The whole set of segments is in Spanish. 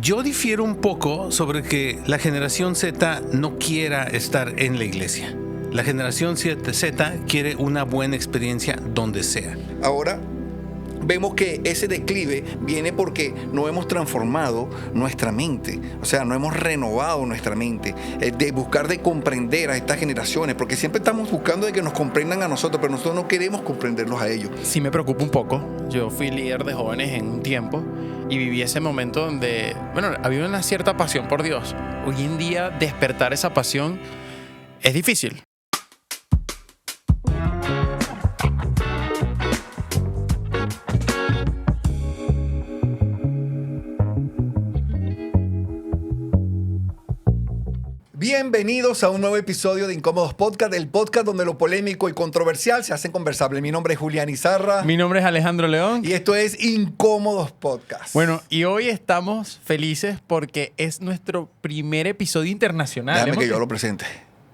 Yo difiero un poco sobre que la generación Z no quiera estar en la iglesia. La generación Z quiere una buena experiencia donde sea. Ahora vemos que ese declive viene porque no hemos transformado nuestra mente, o sea, no hemos renovado nuestra mente, de buscar de comprender a estas generaciones, porque siempre estamos buscando de que nos comprendan a nosotros, pero nosotros no queremos comprenderlos a ellos. Sí me preocupa un poco. Yo fui líder de jóvenes en un tiempo y viví ese momento donde, había una cierta pasión por Dios. Hoy en día despertar esa pasión es difícil. Bienvenidos a un nuevo episodio de Incómodos Podcast, el podcast donde lo polémico y controversial se hacen conversable. Mi nombre es Julián Izarra. Mi nombre es Alejandro León. Y esto es Incómodos Podcast. Bueno, y hoy estamos felices porque es nuestro primer episodio internacional. Déjame que yo lo presente.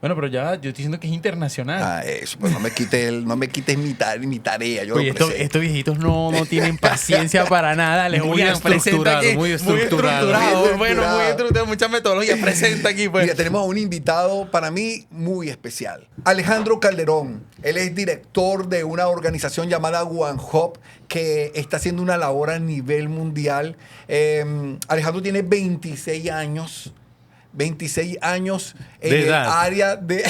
Bueno, pero ya yo estoy diciendo que es internacional. Eso, pues no me quites mi tarea. Yo Oye, estos viejitos no tienen paciencia para nada. Les muy estructurado, muy estructurado. Bueno, muy estructurado, mucha metodología. Presenta aquí, pues. Mira, tenemos a un invitado para mí muy especial. Alejandro Calderón. Él es director de una organización llamada One Hope que está haciendo una labor a nivel mundial. Alejandro tiene 26 años. 26 años en el área de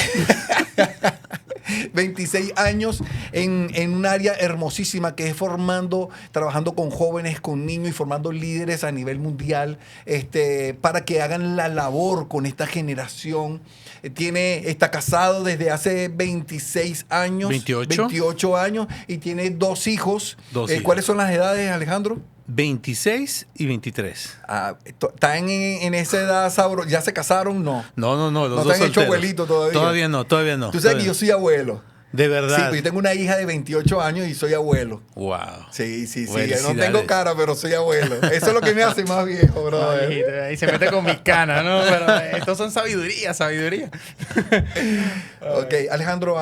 26 años en un área hermosísima que es trabajando con jóvenes, con niños y formando líderes a nivel mundial para que hagan la labor con esta generación. Está casado desde hace 26 años. 28 años y tiene dos hijos. ¿Cuáles son las edades, Alejandro? 26 y 23. ¿Están en esa edad sabrosa? ¿Ya se casaron? No. No, los ¿No dos están solteros. hechos abuelitos todavía? Todavía no. Tú sabes que yo soy abuelo. ¿De verdad? Sí, pues yo tengo una hija de 28 años y soy abuelo. Wow. Sí. No tengo cara, pero soy abuelo. Eso es lo que me hace más viejo, bro. Ahí se mete con mis canas, ¿no? Pero estos son sabiduría. Ok, Alejandro,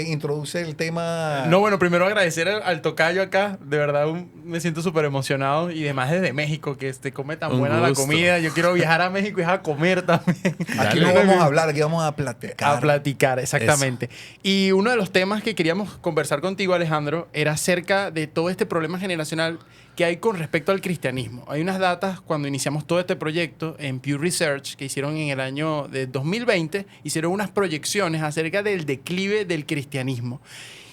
introduce el tema. No, bueno, primero agradecer al tocayo acá. De verdad, me siento súper emocionado. Y además desde México, que come tan buena la comida. Yo quiero viajar a México y a comer también. Aquí no vamos a hablar, aquí vamos a platicar. A platicar, exactamente. Eso. Y uno de los temas que queríamos conversar contigo, Alejandro, era acerca de todo este problema generacional que hay con respecto al cristianismo. Hay unas datas cuando iniciamos todo este proyecto en Pew Research que hicieron en el año de 2020, hicieron unas proyecciones acerca del declive del cristianismo.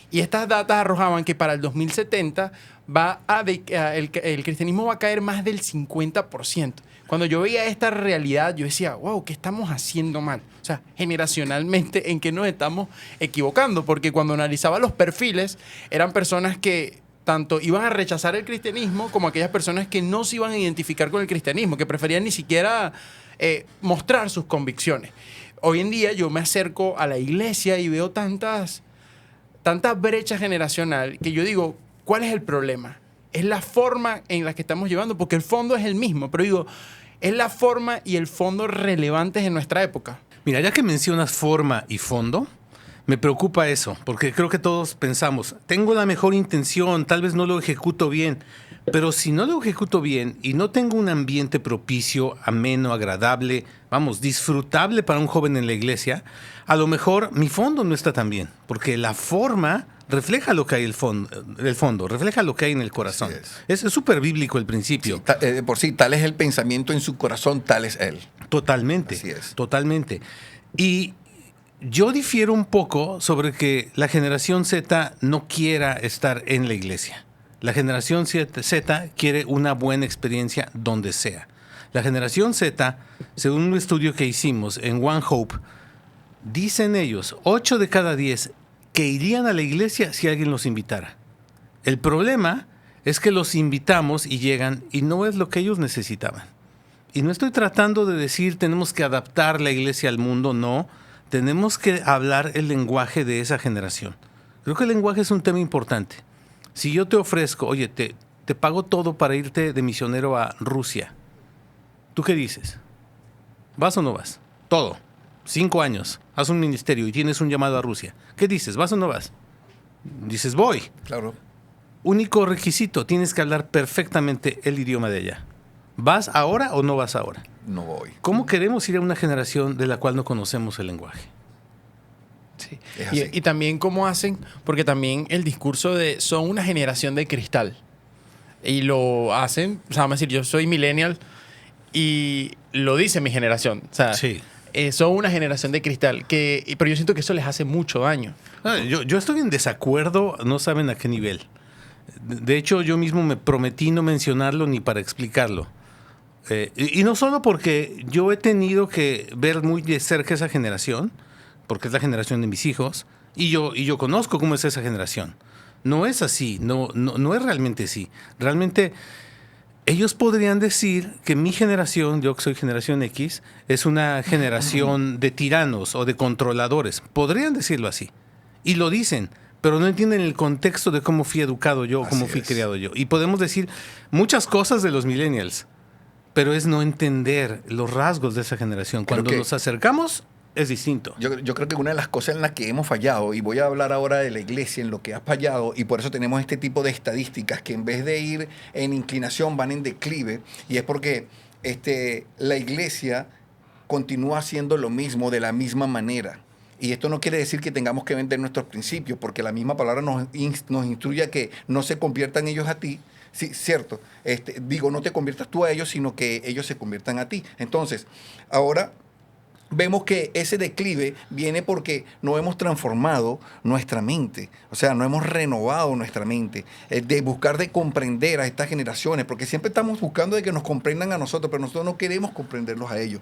Y estas datas arrojaban que para el 2070 el cristianismo va a caer más del 50%. Cuando yo veía esta realidad, yo decía, wow, ¿qué estamos haciendo mal? O sea, generacionalmente, ¿en qué nos estamos equivocando? Porque cuando analizaba los perfiles, eran personas que tanto iban a rechazar el cristianismo como aquellas personas que no se iban a identificar con el cristianismo, que preferían ni siquiera mostrar sus convicciones. Hoy en día yo me acerco a la iglesia y veo tanta brecha generacional que yo digo, ¿cuál es el problema? Es la forma en la que estamos llevando, porque el fondo es el mismo, pero digo, es la forma y el fondo relevantes en nuestra época. Mira, ya que mencionas forma y fondo, me preocupa eso, porque creo que todos pensamos, tengo la mejor intención, tal vez no lo ejecuto bien, pero si no lo ejecuto bien y no tengo un ambiente propicio, ameno, agradable, disfrutable para un joven en la iglesia, a lo mejor mi fondo no está tan bien, porque la forma refleja lo que hay el fondo, refleja lo que hay en el corazón. Es súper bíblico el principio. Sí, por sí, tal es el pensamiento en su corazón, tal es él. Totalmente. Así es. Totalmente. Y yo difiero un poco sobre que la generación Z no quiera estar en la iglesia. La generación Z quiere una buena experiencia donde sea. La generación Z, según un estudio que hicimos en One Hope, dicen ellos, 8 de cada 10 que irían a la iglesia si alguien los invitara. El problema es que los invitamos y llegan y no es lo que ellos necesitaban. Y no estoy tratando de decir tenemos que adaptar la iglesia al mundo, no. Tenemos que hablar el lenguaje de esa generación. Creo que el lenguaje es un tema importante. Si yo te ofrezco, oye, te pago todo para irte de misionero a Rusia, ¿tú qué dices? ¿Vas o no vas? Todo. 5 años, haz un ministerio y tienes un llamado a Rusia. ¿Qué dices? ¿Vas o no vas? Dices, voy. Claro. Único requisito, tienes que hablar perfectamente el idioma de allá. ¿Vas ahora o no vas ahora? No voy. ¿Cómo queremos ir a una generación de la cual no conocemos el lenguaje? Sí. Es así. Y también cómo hacen, porque también el discurso de son una generación de cristal. Y lo hacen, o sea, vamos a decir, yo soy millennial y lo dice mi generación. O sea, Sí. son una generación de cristal. Pero yo siento que eso les hace mucho daño. Yo estoy en desacuerdo, no saben a qué nivel. De hecho, yo mismo me prometí no mencionarlo ni para explicarlo. Y no solo porque yo he tenido que ver muy de cerca esa generación, porque es la generación de mis hijos, y yo conozco cómo es esa generación. No es así, no es realmente así. Realmente ellos podrían decir que mi generación, yo que soy generación X, es una generación de tiranos o de controladores. Podrían decirlo así. Y lo dicen, pero no entienden el contexto de cómo fui educado yo, cómo fui criado yo. Y podemos decir muchas cosas de los millennials, pero es no entender los rasgos de esa generación. Cuando nos acercamos, es distinto. Yo creo que una de las cosas en las que hemos fallado, y voy a hablar ahora de la iglesia, en lo que ha fallado, y por eso tenemos este tipo de estadísticas que en vez de ir en inclinación van en declive, y es porque la iglesia continúa haciendo lo mismo de la misma manera. Y esto no quiere decir que tengamos que vender nuestros principios, porque la misma palabra nos instruye a que no se conviertan ellos a ti. Sí, cierto. No te conviertas tú a ellos, sino que ellos se conviertan a ti. Entonces, ahora vemos que ese declive viene porque no hemos transformado nuestra mente, o sea, no hemos renovado nuestra mente, de buscar de comprender a estas generaciones, porque siempre estamos buscando de que nos comprendan a nosotros, pero nosotros no queremos comprenderlos a ellos.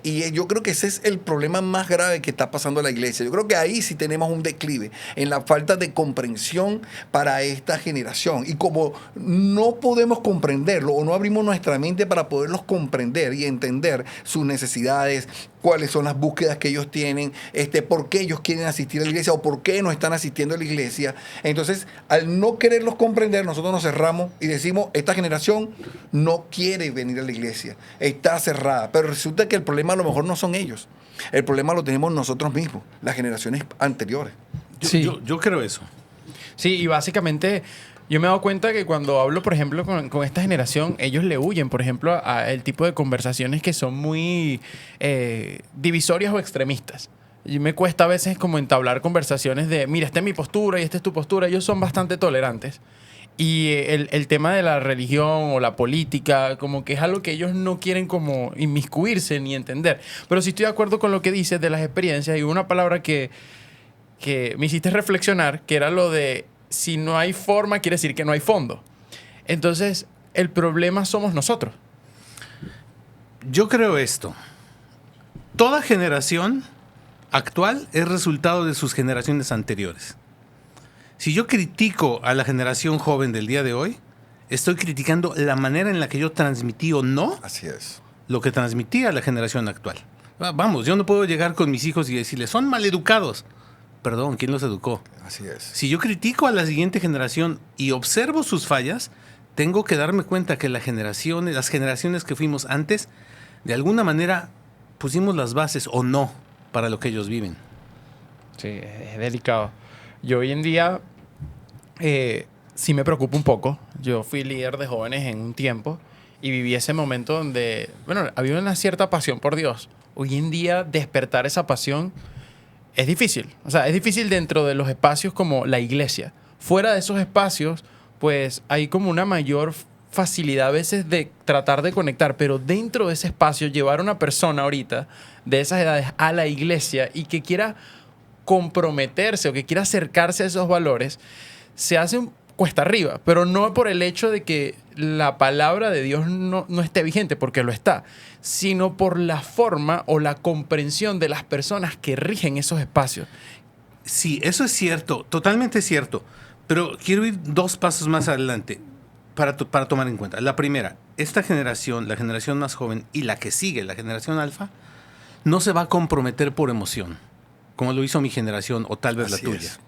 Y yo creo que ese es el problema más grave que está pasando en la iglesia. Yo creo que ahí sí tenemos un declive, en la falta de comprensión para esta generación. Y como no podemos comprenderlo o no abrimos nuestra mente para poderlos comprender y entender sus necesidades, cuáles son las búsquedas que ellos tienen, por qué ellos quieren asistir a la iglesia o por qué no están asistiendo a la iglesia. Entonces, al no quererlos comprender, nosotros nos cerramos y decimos, esta generación no quiere venir a la iglesia, está cerrada. Pero resulta que el problema a lo mejor no son ellos. El problema lo tenemos nosotros mismos, las generaciones anteriores. Yo creo eso. Sí, y básicamente yo me he dado cuenta que cuando hablo, por ejemplo, con esta generación, ellos le huyen, por ejemplo, a el tipo de conversaciones que son muy divisorias o extremistas. Y me cuesta a veces como entablar conversaciones de, mira, esta es mi postura y esta es tu postura. Ellos son bastante tolerantes. Y el tema de la religión o la política, como que es algo que ellos no quieren como inmiscuirse ni entender. Pero sí estoy de acuerdo con lo que dices de las experiencias. Y una palabra que me hiciste reflexionar, que era lo de si no hay forma, quiere decir que no hay fondo. Entonces, el problema somos nosotros. Yo creo esto. Toda generación actual es resultado de sus generaciones anteriores. Si yo critico a la generación joven del día de hoy, estoy criticando la manera en la que yo transmití o no Así es. lo que transmití a la generación actual. Vamos, yo no puedo llegar con mis hijos y decirles, son maleducados. Perdón, ¿quién los educó? Así es. Si yo critico a la siguiente generación y observo sus fallas, tengo que darme cuenta que las generaciones que fuimos antes, de alguna manera pusimos las bases o no para lo que ellos viven. Sí, es delicado. Yo hoy en día sí me preocupo un poco. Yo fui líder de jóvenes en un tiempo y viví ese momento donde, bueno, había una cierta pasión por Dios. Hoy en día despertar esa pasión es difícil. O sea, es difícil dentro de los espacios como la iglesia. Fuera de esos espacios, pues hay como una mayor facilidad a veces de tratar de conectar, pero dentro de ese espacio llevar a una persona ahorita de esas edades a la iglesia y que quiera comprometerse o que quiera acercarse a esos valores, se hace cuesta arriba, pero no por el hecho de que la palabra de Dios no esté vigente, porque lo está, sino por la forma o la comprensión de las personas que rigen esos espacios. Sí, eso es cierto, totalmente cierto, pero quiero ir 2 pasos más adelante para tomar en cuenta. La primera, esta generación, la generación más joven y la que sigue, la generación alfa, no se va a comprometer por emoción, como lo hizo mi generación o tal vez Así la tuya. es.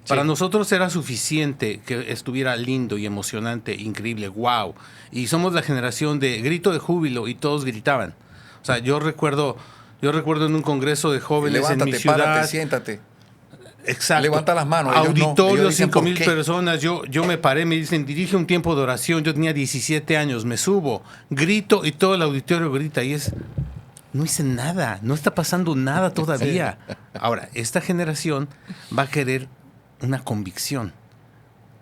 Para Sí. nosotros era suficiente que estuviera lindo y emocionante, increíble, wow. Y somos la generación de grito de júbilo y todos gritaban. O sea, yo recuerdo en un congreso de jóvenes en mi Levántate, ciudad. párate, siéntate. Exacto. levanta las manos. Ellos no. Auditorio, Ellos dicen, 5,000 ¿por qué? personas. Yo me paré, me dicen, dirige un tiempo de oración. Yo tenía 17 años, me subo, grito y todo el auditorio grita. Y no hice nada, no está pasando nada todavía. Sí. Ahora, esta generación va a querer una convicción.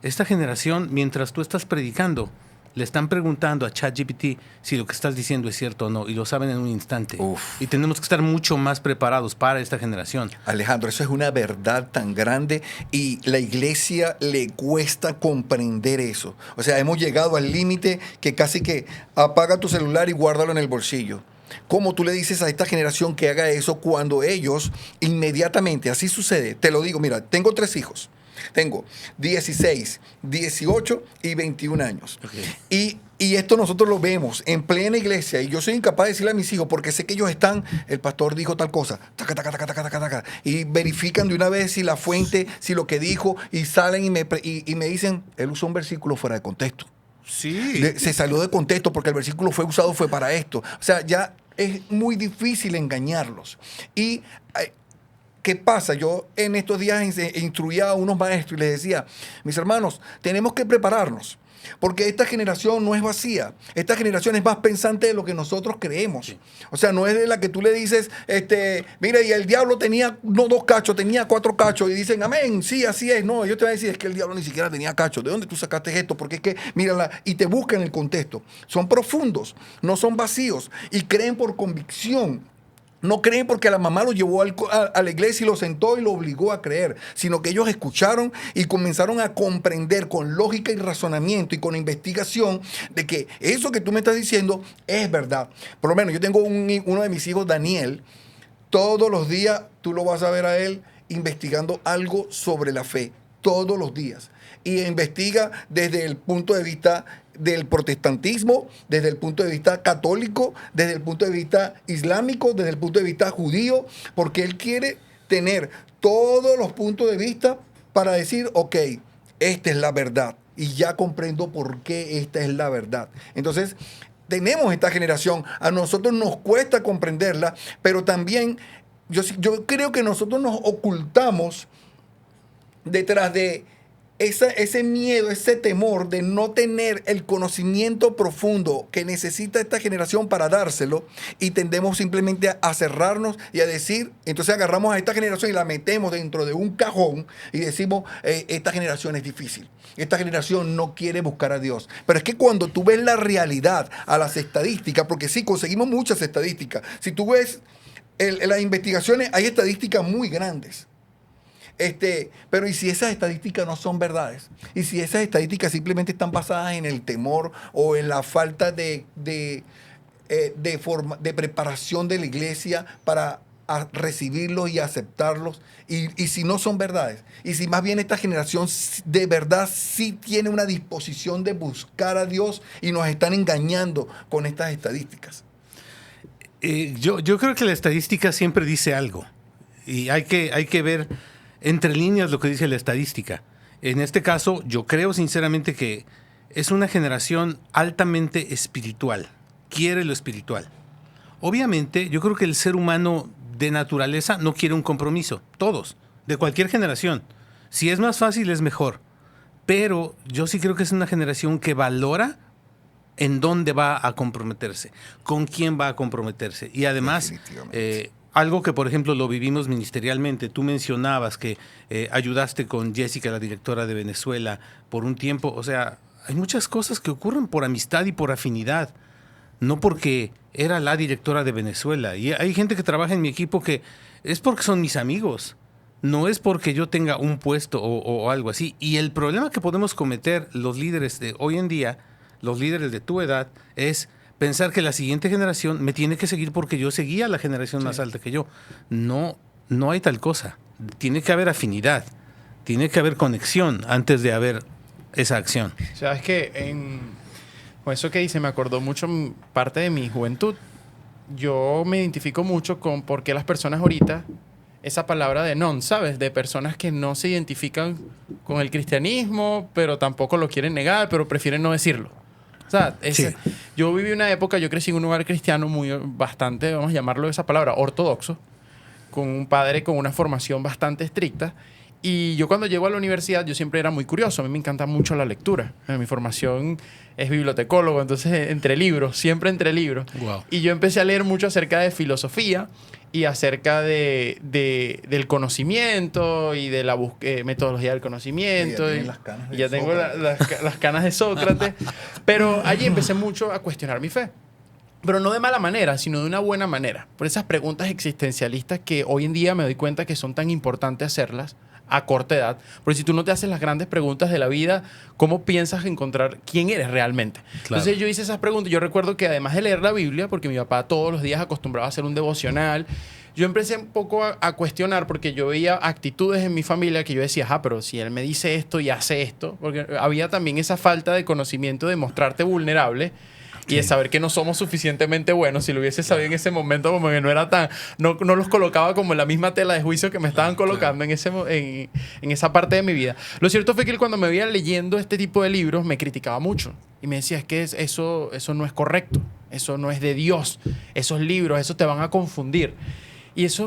Esta generación, mientras tú estás predicando, le están preguntando a ChatGPT si lo que estás diciendo es cierto o no, y lo saben en un instante. Uf. Y tenemos que estar mucho más preparados para esta generación. Alejandro, eso es una verdad tan grande y la iglesia le cuesta comprender eso. O sea, hemos llegado al límite que casi que apaga tu celular y guárdalo en el bolsillo. ¿Cómo tú le dices a esta generación que haga eso cuando ellos inmediatamente, así sucede? Te lo digo, mira, tengo 3 hijos. Tengo 16, 18 y 21 años. Okay. Y esto nosotros lo vemos en plena iglesia y yo soy incapaz de decirle a mis hijos porque sé que ellos están, el pastor dijo tal cosa, taca, taca, taca, taca, taca, taca, y verifican de una vez si la fuente, si lo que dijo, y salen y me dicen, él usó un versículo fuera de contexto. Sí. Se salió de contexto porque el versículo fue usado fue para esto. O sea, ya es muy difícil engañarlos. Y ¿qué pasa? Yo en estos días instruía a unos maestros y les decía, mis hermanos, tenemos que prepararnos, porque esta generación no es vacía. Esta generación es más pensante de lo que nosotros creemos. Sí. O sea, no es de la que tú le dices, mira, y el diablo tenía no 2 cachos, tenía 4 cachos, y dicen, amén, sí, así es. No, yo te voy a decir, es que el diablo ni siquiera tenía cachos. ¿De dónde tú sacaste esto? Porque es que, mírala, y te buscan el contexto. Son profundos, no son vacíos, y creen por convicción. No creen porque la mamá lo llevó a la iglesia y lo sentó y lo obligó a creer, sino que ellos escucharon y comenzaron a comprender con lógica y razonamiento y con investigación de que eso que tú me estás diciendo es verdad. Por lo menos yo tengo uno de mis hijos, Daniel, todos los días tú lo vas a ver a él investigando algo sobre la fe, todos los días. Y investiga desde el punto de vista del protestantismo, desde el punto de vista católico, desde el punto de vista islámico, desde el punto de vista judío, porque él quiere tener todos los puntos de vista para decir, ok, esta es la verdad y ya comprendo por qué esta es la verdad. Entonces, tenemos esta generación, a nosotros nos cuesta comprenderla, pero también yo creo que nosotros nos ocultamos detrás de ese miedo, ese temor de no tener el conocimiento profundo que necesita esta generación para dárselo, y tendemos simplemente a cerrarnos y a decir, entonces agarramos a esta generación y la metemos dentro de un cajón y decimos, esta generación es difícil, esta generación no quiere buscar a Dios. Pero es que cuando tú ves la realidad, a las estadísticas, porque sí, conseguimos muchas estadísticas, si tú ves las investigaciones, hay estadísticas muy grandes. Pero ¿y si esas estadísticas no son verdades? ¿Y si esas estadísticas simplemente están basadas en el temor o en la falta de preparación de la iglesia para recibirlos y aceptarlos? Y si no son verdades, y si más bien esta generación de verdad sí tiene una disposición de buscar a Dios y nos están engañando con estas estadísticas. Yo creo que la estadística siempre dice algo y hay que ver entre líneas lo que dice la estadística. En este caso, yo creo sinceramente que es una generación altamente espiritual. Quiere lo espiritual. Obviamente, yo creo que el ser humano de naturaleza no quiere un compromiso. Todos, de cualquier generación. Si es más fácil, es mejor. Pero yo sí creo que es una generación que valora en dónde va a comprometerse, con quién va a comprometerse. Y además, algo que, por ejemplo, lo vivimos ministerialmente. Tú mencionabas que ayudaste con Jessica, la directora de Venezuela, por un tiempo. O sea, hay muchas cosas que ocurren por amistad y por afinidad, no porque era la directora de Venezuela. Y hay gente que trabaja en mi equipo que es porque son mis amigos, no es porque yo tenga un puesto o algo así. Y el problema que podemos cometer los líderes de hoy en día, los líderes de tu edad, es pensar que la siguiente generación me tiene que seguir porque yo seguía a la generación más alta que yo. No hay tal cosa. Tiene que haber afinidad, tiene que haber conexión antes de haber esa acción. Sabes que con eso que dice me acordó mucho parte de mi juventud. Yo me identifico mucho con por qué las personas ahorita, esa palabra de non, ¿sabes? De personas que no se identifican con el cristianismo, pero tampoco lo quieren negar, pero prefieren no decirlo. O sea, yo viví una época, yo crecí en un hogar cristiano bastante, vamos a llamarlo de esa palabra, ortodoxo, con un padre con una formación bastante estricta, Y yo cuando llego a la universidad, yo siempre era muy curioso. A mí me encanta mucho la lectura. Mi formación es bibliotecólogo, entonces entre libros, siempre entre libros. Wow. Y yo empecé a leer mucho acerca de filosofía y acerca del conocimiento y de la metodología del conocimiento. Y ya las canas de y ya tengo Sócrates. las canas de Sócrates. Pero allí empecé mucho a cuestionar mi fe. Pero no de mala manera, sino de una buena manera. Por esas preguntas existencialistas que hoy en día me doy cuenta que son tan importantes hacerlas a corta edad. Porque si tú no te haces las grandes preguntas de la vida, ¿cómo piensas encontrar quién eres realmente? Claro. Entonces yo hice esas preguntas. Yo recuerdo que además de leer la Biblia, porque mi papá todos los días acostumbraba a hacer un devocional, yo empecé un poco a cuestionar porque yo veía actitudes en mi familia que yo decía, pero si él me dice esto y hace esto, porque había también esa falta de conocimiento de mostrarte vulnerable y de saber que no somos suficientemente buenos. Si lo hubiese sabido en ese momento, como que no era tan... No los colocaba como en la misma tela de juicio que me estaban colocando en esa parte de mi vida. Lo cierto fue que él, cuando me veía leyendo este tipo de libros, me criticaba mucho. Y me decía, es que eso no es correcto. Eso no es de Dios. Esos libros, eso te van a confundir. Y eso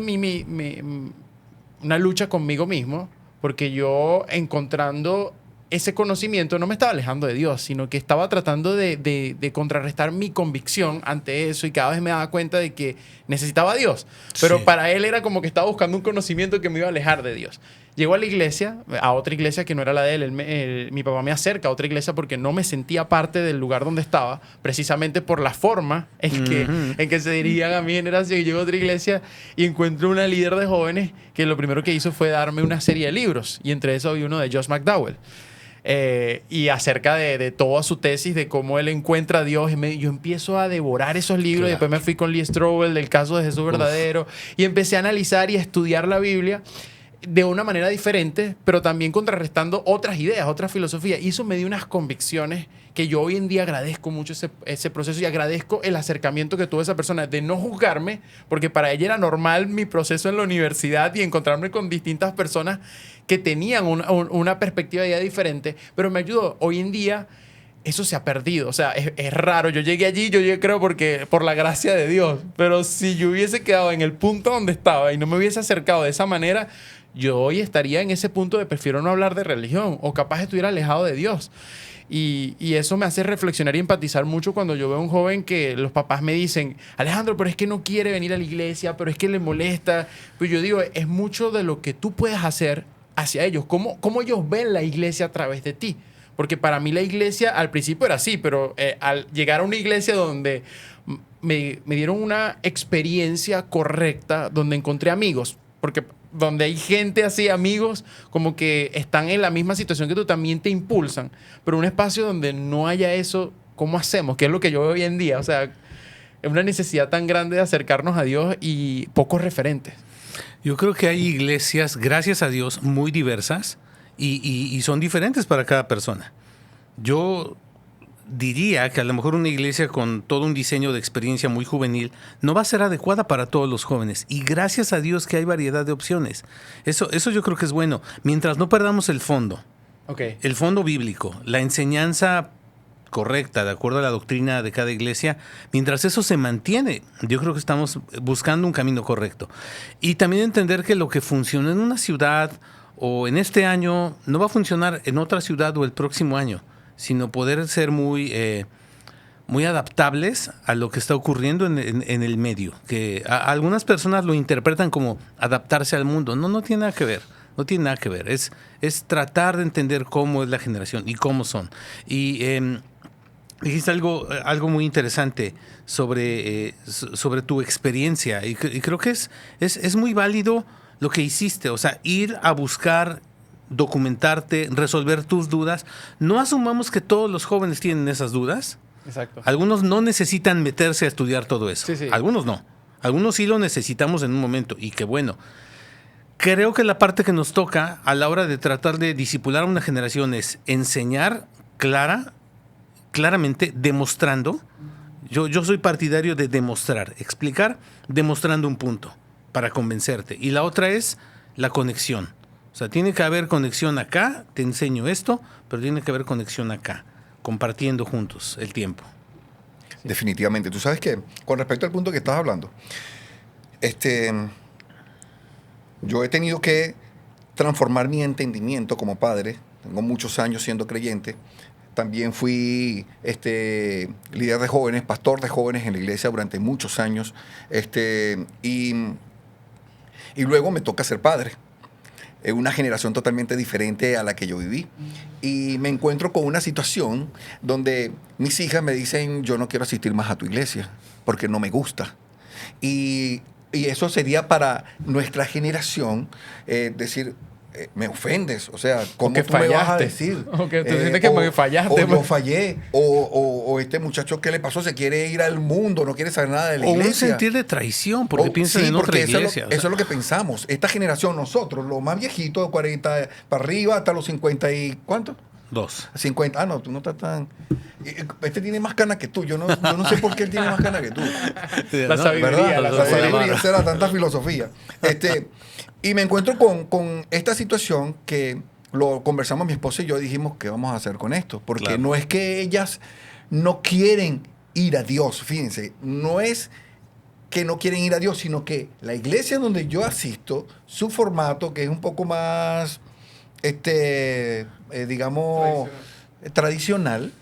una lucha conmigo mismo, porque yo, encontrando ese conocimiento, no me estaba alejando de Dios, sino que estaba tratando de contrarrestar mi convicción ante eso, y cada vez me daba cuenta de que necesitaba a Dios. Pero Sí. para él era como que estaba buscando un conocimiento que me iba a alejar de Dios. Llego a la iglesia, a otra iglesia que no era la de él. Mi papá me acerca a otra iglesia porque no me sentía parte del lugar donde estaba, precisamente por la forma en que se dirigían a mi generación. Y llego a otra iglesia y encuentro una líder de jóvenes que lo primero que hizo fue darme una serie de libros. Y entre esos había uno de Josh McDowell. Y acerca de toda su tesis, de cómo él encuentra a Dios. Yo empiezo a devorar esos libros. Claro. Y después me fui con Lee Strobel del caso de Jesús verdadero. Y empecé a analizar y a estudiar la Biblia de una manera diferente, pero también contrarrestando otras ideas, otras filosofías. Y eso me dio unas convicciones que yo hoy en día agradezco mucho ese proceso, y agradezco el acercamiento que tuvo esa persona de no juzgarme, porque para ella era normal mi proceso en la universidad y encontrarme con distintas personas que tenían una perspectiva de vida diferente, pero me ayudó. Hoy en día eso se ha perdido. O sea, es raro. Yo llegué creo por la gracia de Dios. Pero si yo hubiese quedado en el punto donde estaba y no me hubiese acercado de esa manera, yo hoy estaría en ese punto de prefiero no hablar de religión, o capaz estuviera alejado de Dios. Y eso me hace reflexionar y empatizar mucho cuando yo veo a un joven que los papás me dicen, Alejandro, pero es que no quiere venir a la iglesia, pero es que le molesta. Pues yo digo, es mucho de lo que tú puedes hacer hacia ellos. ¿Cómo ellos ven la iglesia a través de ti? Porque para mí la iglesia al principio era así, pero al llegar a una iglesia donde me dieron una experiencia correcta, donde encontré amigos, porque donde hay gente así, amigos, como que están en la misma situación que tú, también te impulsan. Pero un espacio donde no haya eso, ¿cómo hacemos? Que es lo que yo veo hoy en día. O sea, es una necesidad tan grande de acercarnos a Dios y pocos referentes. Yo creo que hay iglesias, gracias a Dios, muy diversas y son diferentes para cada persona. Yo diría que a lo mejor una iglesia con todo un diseño de experiencia muy juvenil no va a ser adecuada para todos los jóvenes. Y gracias a Dios que hay variedad de opciones. Eso yo creo que es bueno. Mientras no perdamos el fondo, el fondo bíblico, la enseñanza correcta, de acuerdo a la doctrina de cada iglesia, mientras eso se mantiene, yo creo que estamos buscando un camino correcto. Y también entender que lo que funciona en una ciudad o en este año no va a funcionar en otra ciudad o el próximo año, sino poder ser muy adaptables a lo que está ocurriendo en el medio. Que algunas personas lo interpretan como adaptarse al mundo. No tiene nada que ver. No tiene nada que ver. Es tratar de entender cómo es la generación y cómo son. Y dijiste algo muy interesante sobre tu experiencia. Y creo que es muy válido lo que hiciste. O sea, ir a buscar, documentarte, resolver tus dudas. No asumamos que todos los jóvenes tienen esas dudas. Exacto. Algunos no necesitan meterse a estudiar todo eso. Sí. Algunos no. Algunos sí lo necesitamos en un momento. Y qué bueno. Creo que la parte que nos toca a la hora de tratar de discipular a una generación es enseñar claramente, demostrando. Yo soy partidario de demostrar, explicar, demostrando un punto para convencerte. Y la otra es la conexión. O sea, tiene que haber conexión acá, te enseño esto, pero tiene que haber conexión acá, compartiendo juntos el tiempo. Definitivamente. Tú sabes que, con respecto al punto que estás hablando, yo he tenido que transformar mi entendimiento como padre. Tengo muchos años siendo creyente. También fui líder de jóvenes, pastor de jóvenes en la iglesia durante muchos años. Y luego me toca ser padre. Es una generación totalmente diferente a la que yo viví. Y me encuentro con una situación donde mis hijas me dicen, yo no quiero asistir más a tu iglesia porque no me gusta. Y eso sería para nuestra generación decir, me ofendes, o sea, ¿cómo que tú me vas a fallaste. decir? O que tú sientes que me fallaste. O yo fallé, o este muchacho, ¿qué le pasó? Se quiere ir al mundo, no quiere saber nada de la O iglesia. un sentir de traición, porque piensan sí, en otra porque iglesia. Eso es lo que pensamos. Esta generación, nosotros, los más viejitos, de 40 para arriba, hasta los 50 y... ¿cuánto? 2. 50. Ah, no, tú no estás tan... Este tiene más canas que tú. Yo no sé por qué él tiene más canas que tú. La sabiduría. ¿Verdad? La sabiduría, esa era tanta filosofía. Y me encuentro con esta situación que lo conversamos mi esposa y yo, dijimos, ¿qué vamos a hacer con esto? Porque Claro. no es que ellas no quieren ir a Dios, fíjense, no es que no quieren ir a Dios, sino que la iglesia donde yo asisto, su formato, que es un poco más, digamos, tradicional,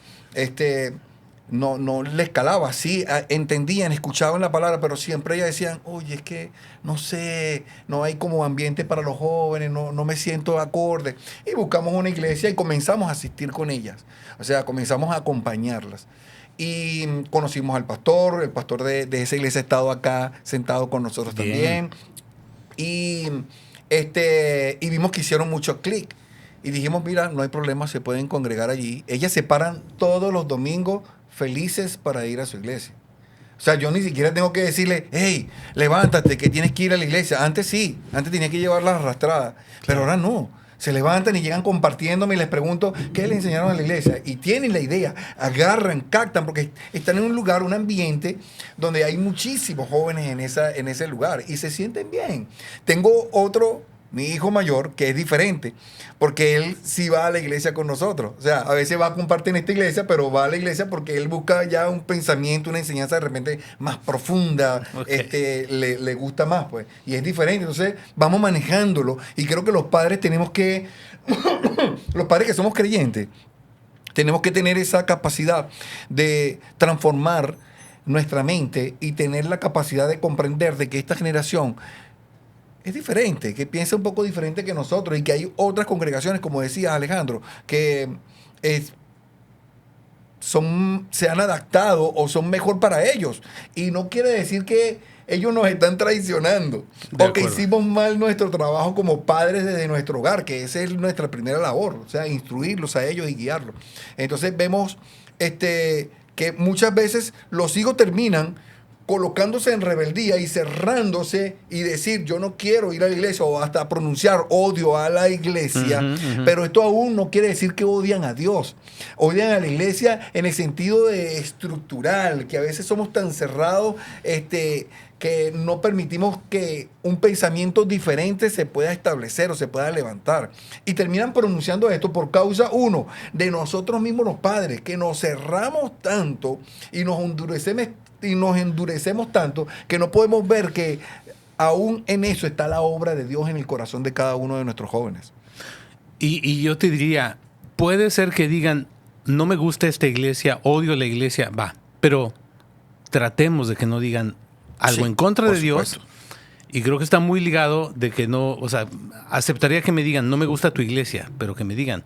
no les calaba. Sí, entendían, escuchaban la palabra, pero siempre ellas decían, oye, es que no sé, no hay como ambiente para los jóvenes, no me siento acorde. Y buscamos una iglesia y comenzamos a asistir con ellas. O sea, comenzamos a acompañarlas. Y conocimos al pastor, el pastor de esa iglesia ha estado acá sentado con nosotros Bien. también. Y vimos que hicieron mucho clic. Y dijimos, mira, no hay problema, se pueden congregar allí. Ellas se paran todos los domingos felices para ir a su iglesia. O sea, yo ni siquiera tengo que decirle, hey, levántate, que tienes que ir a la iglesia. Antes sí, antes tenía que llevarlas arrastradas, pero ahora no. Se levantan y llegan compartiéndome y les pregunto, ¿qué les enseñaron en la iglesia? Y tienen la idea, agarran, captan, porque están en un lugar, un ambiente donde hay muchísimos jóvenes en ese lugar y se sienten bien. Tengo otro, mi hijo mayor, que es diferente, porque él sí va a la iglesia con nosotros. O sea, a veces va a compartir en esta iglesia, pero va a la iglesia porque él busca ya un pensamiento, una enseñanza de repente más profunda, Okay. le gusta más, pues. Y es diferente. Entonces, vamos manejándolo. Y creo que los padres tenemos que, los padres que somos creyentes, tenemos que tener esa capacidad de transformar nuestra mente y tener la capacidad de comprender de que esta generación es diferente, que piensa un poco diferente que nosotros y que hay otras congregaciones, como decía Alejandro, que se han adaptado o son mejor para ellos. Y no quiere decir que ellos nos están traicionando o que hicimos mal nuestro trabajo como padres desde nuestro hogar, que esa es nuestra primera labor, o sea, instruirlos a ellos y guiarlos. Entonces vemos que muchas veces los hijos terminan colocándose en rebeldía y cerrándose y decir yo no quiero ir a la iglesia o hasta pronunciar odio a la iglesia, pero esto aún no quiere decir que odian a Dios. Odian a la iglesia en el sentido de estructural, que a veces somos tan cerrados que no permitimos que un pensamiento diferente se pueda establecer o se pueda levantar. Y terminan pronunciando esto por causa, uno, de nosotros mismos los padres, que nos cerramos tanto y nos endurecemos tanto que no podemos ver que aún en eso está la obra de Dios en el corazón de cada uno de nuestros jóvenes. Y yo te diría, puede ser que digan, no me gusta esta iglesia, odio la iglesia, va, pero tratemos de que no digan algo Sí, en contra de por Dios. supuesto. Y creo que está muy ligado de que no, o sea, aceptaría que me digan, no me gusta tu iglesia, pero que me digan,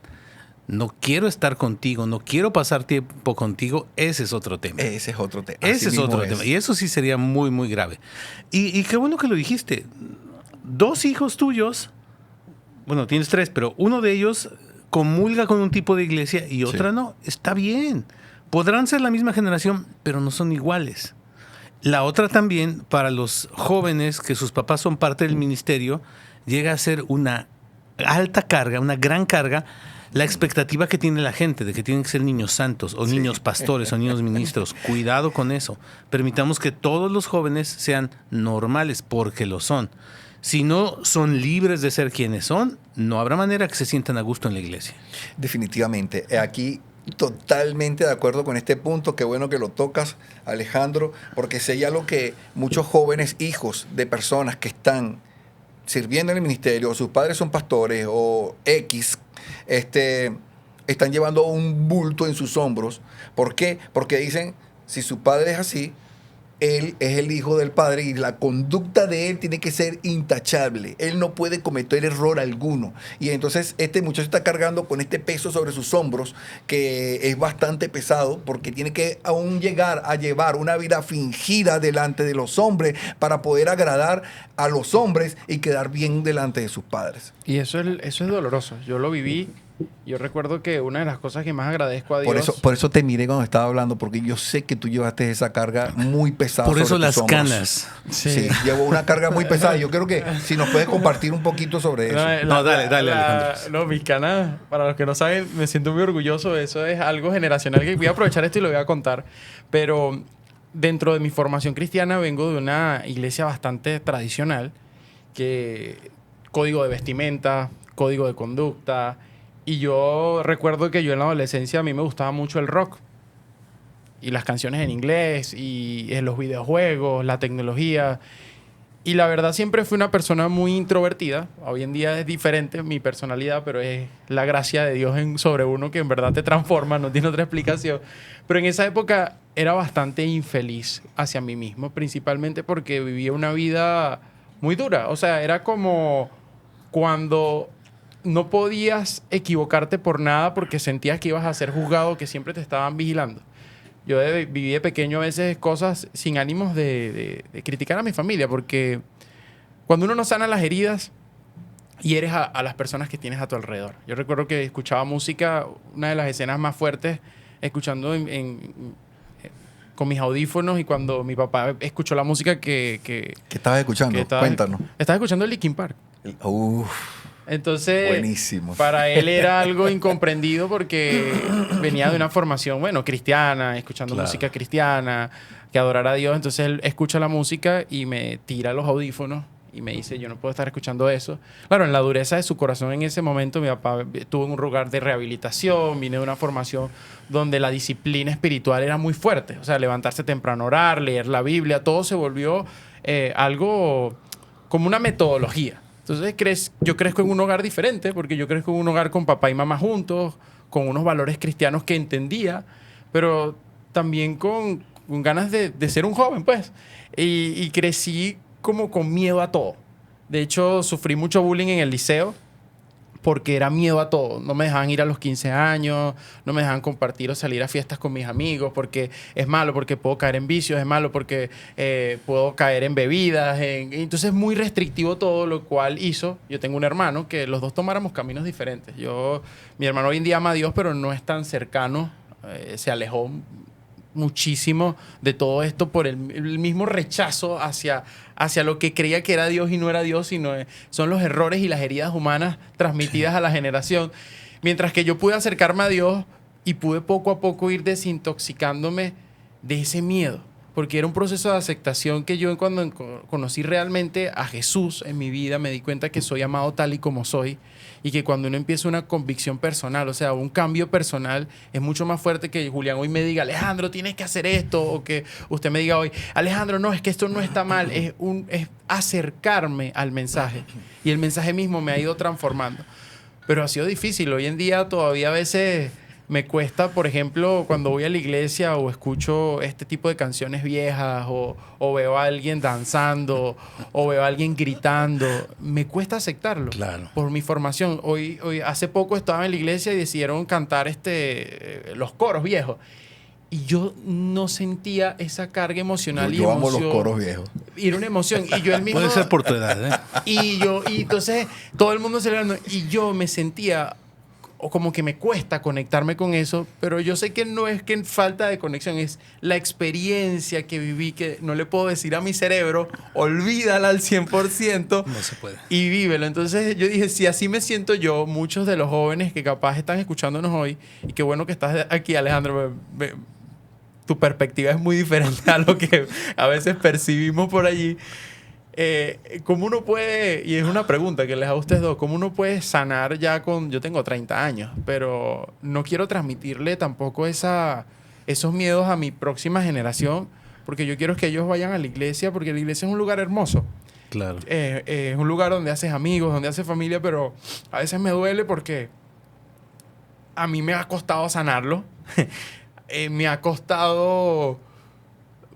no quiero estar contigo, no quiero pasar tiempo contigo, ese es otro tema. Ese es otro tema. Ese es otro tema. Y eso sí sería muy, muy grave. Y qué bueno que lo dijiste. 2 hijos tuyos, bueno, tienes 3, pero uno de ellos comulga con un tipo de iglesia y otra no. Está bien. Podrán ser la misma generación, pero no son iguales. La otra también, para los jóvenes que sus papás son parte del ministerio, llega a ser una alta carga, una gran carga, la expectativa que tiene la gente de que tienen que ser niños santos o niños pastores o niños ministros. Cuidado con eso. Permitamos que todos los jóvenes sean normales porque lo son. Si no son libres de ser quienes son, no habrá manera que se sientan a gusto en la iglesia. Definitivamente. Aquí totalmente de acuerdo con este punto. Qué bueno que lo tocas, Alejandro, porque sé ya lo que muchos jóvenes hijos de personas que están sirviendo en el ministerio, o sus padres son pastores, o X, están llevando un bulto en sus hombros. ¿Por qué? Porque dicen, si su padre es así, él es el hijo del padre y la conducta de él tiene que ser intachable. Él no puede cometer error alguno. Y entonces este muchacho está cargando con este peso sobre sus hombros que es bastante pesado porque tiene que aún llegar a llevar una vida fingida delante de los hombres para poder agradar a los hombres y quedar bien delante de sus padres. Y eso es doloroso. Yo lo viví. Yo recuerdo que una de las cosas que más agradezco a Dios... Por eso te miré cuando estaba hablando, porque yo sé que tú llevaste esa carga muy pesada. Por eso sobre las tus hombros. canas. Sí, llevo una carga muy pesada. Yo creo que si nos puedes compartir un poquito sobre eso. Dale, Alejandro. No, mis canas, para los que no saben, me siento muy orgulloso. Eso es algo generacional que voy a aprovechar esto y lo voy a contar. Pero dentro de mi formación cristiana vengo de una iglesia bastante tradicional, que código de vestimenta, código de conducta... Y yo recuerdo que yo en la adolescencia a mí me gustaba mucho el rock. Y las canciones en inglés, y los videojuegos, la tecnología. Y la verdad siempre fui una persona muy introvertida. Hoy en día es diferente mi personalidad, pero es la gracia de Dios sobre uno que en verdad te transforma, no tiene otra explicación. Pero en esa época era bastante infeliz hacia mí mismo, principalmente porque vivía una vida muy dura. O sea, era como cuando... no podías equivocarte por nada porque sentías que ibas a ser juzgado, que siempre te estaban vigilando. Yo viví de pequeño a veces cosas sin ánimos de criticar a mi familia, porque cuando uno no sana las heridas, hieres a las personas que tienes a tu alrededor. Yo recuerdo que escuchaba música, una de las escenas más fuertes, escuchando con mis audífonos, y cuando mi papá escuchó la música ¿Qué estabas escuchando? Cuéntanos. Estaba escuchando Linkin Park. Entonces, buenísimo. Para él era algo incomprendido porque venía de una formación, bueno, cristiana, escuchando música cristiana, que adorara a Dios. Entonces él escucha la música y me tira los audífonos y me dice, yo no puedo estar escuchando eso. Claro, en la dureza de su corazón en ese momento, mi papá estuvo en un lugar de rehabilitación, vine de una formación donde la disciplina espiritual era muy fuerte. O sea, levantarse temprano, orar, leer la Biblia, todo se volvió algo como una metodología. Entonces yo crezco en un hogar diferente, porque yo crezco en un hogar con papá y mamá juntos, con unos valores cristianos que entendía, pero también con ganas de ser un joven, pues. Y crecí como con miedo a todo. De hecho, sufrí mucho bullying en el liceo, porque era miedo a todo. No me dejaban ir a los 15 años, no me dejaban compartir o salir a fiestas con mis amigos, porque es malo, porque puedo caer en vicios, es malo porque puedo caer en bebidas. Entonces, muy restrictivo todo, lo cual hizo, yo tengo un hermano, que los dos tomáramos caminos diferentes. Mi hermano hoy en día ama a Dios, pero no es tan cercano, se alejó muchísimo de todo esto por el mismo rechazo hacia lo que creía que era Dios y no era Dios, sino son los errores y las heridas humanas transmitidas a la generación. Mientras que yo pude acercarme a Dios y pude poco a poco ir desintoxicándome de ese miedo, porque era un proceso de aceptación que yo, cuando conocí realmente a Jesús en mi vida, me di cuenta que soy amado tal y como soy, y que cuando uno empieza una convicción personal, o sea, un cambio personal, es mucho más fuerte que Julián hoy me diga, Alejandro, tienes que hacer esto, o que usted me diga hoy, Alejandro, no, es que esto no está mal. Es acercarme al mensaje, y el mensaje mismo me ha ido transformando. Pero ha sido difícil. Hoy en día todavía a veces me cuesta, por ejemplo, cuando voy a la iglesia o escucho este tipo de canciones viejas, o veo a alguien danzando, o veo a alguien gritando, me cuesta aceptarlo. Claro. Por mi formación. Hoy hace poco estaba en la iglesia y decidieron cantar los coros viejos. Y yo no sentía esa carga emocional yo amo los coros viejos. Y era una emoción. Y yo el mismo... Puede ser por tu edad, ¿eh? Y entonces todo el mundo celebrando. Y yo me sentía... o como que me cuesta conectarme con eso, pero yo sé que no es que falta de conexión, es la experiencia que viví, que no le puedo decir a mi cerebro, olvídala al 100%. No se puede. Y vívelo. Entonces yo dije, si así me siento yo, muchos de los jóvenes que capaz están escuchándonos hoy, y qué bueno que estás aquí, Alejandro, tu perspectiva es muy diferente a lo que a veces percibimos por allí. ¿Cómo uno puede, y es una pregunta que les hago a ustedes dos, cómo uno puede sanar ya yo tengo 30 años, pero no quiero transmitirle tampoco esos miedos a mi próxima generación, porque yo quiero que ellos vayan a la iglesia, porque la iglesia es un lugar hermoso. Claro. Es un lugar donde haces amigos, donde haces familia, pero a veces me duele porque a mí me ha costado sanarlo. Me ha costado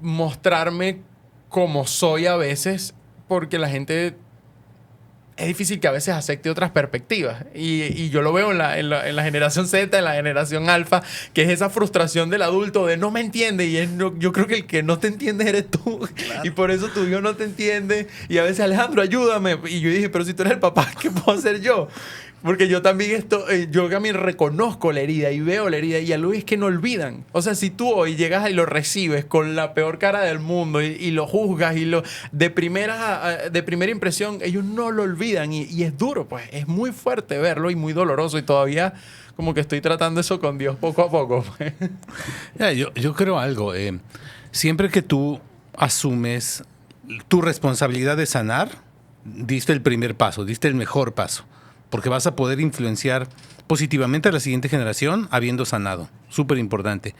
mostrarme como soy a veces, porque la gente... Es difícil que a veces acepte otras perspectivas. Y yo lo veo en la generación Z, en la generación Alfa, que es esa frustración del adulto de no me entiende. Y yo creo que el que no te entiende eres tú. Claro. Y por eso tu hijo no te entiende. Y a veces, Alejandro, ayúdame. Y yo dije, pero si tú eres el papá, ¿qué puedo hacer yo? Porque yo también yo también reconozco la herida y veo la herida y a lo es que no olvidan. O sea, si tú hoy llegas y lo recibes con la peor cara del mundo y lo juzgas y de primera impresión, ellos no lo olvidan y es duro, pues es muy fuerte verlo y muy doloroso y todavía como que estoy tratando eso con Dios poco a poco. Yo creo algo. Siempre que tú asumes tu responsabilidad de sanar, diste el primer paso, diste el mejor paso. Porque vas a poder influenciar positivamente a la siguiente generación habiendo sanado. Súper importante.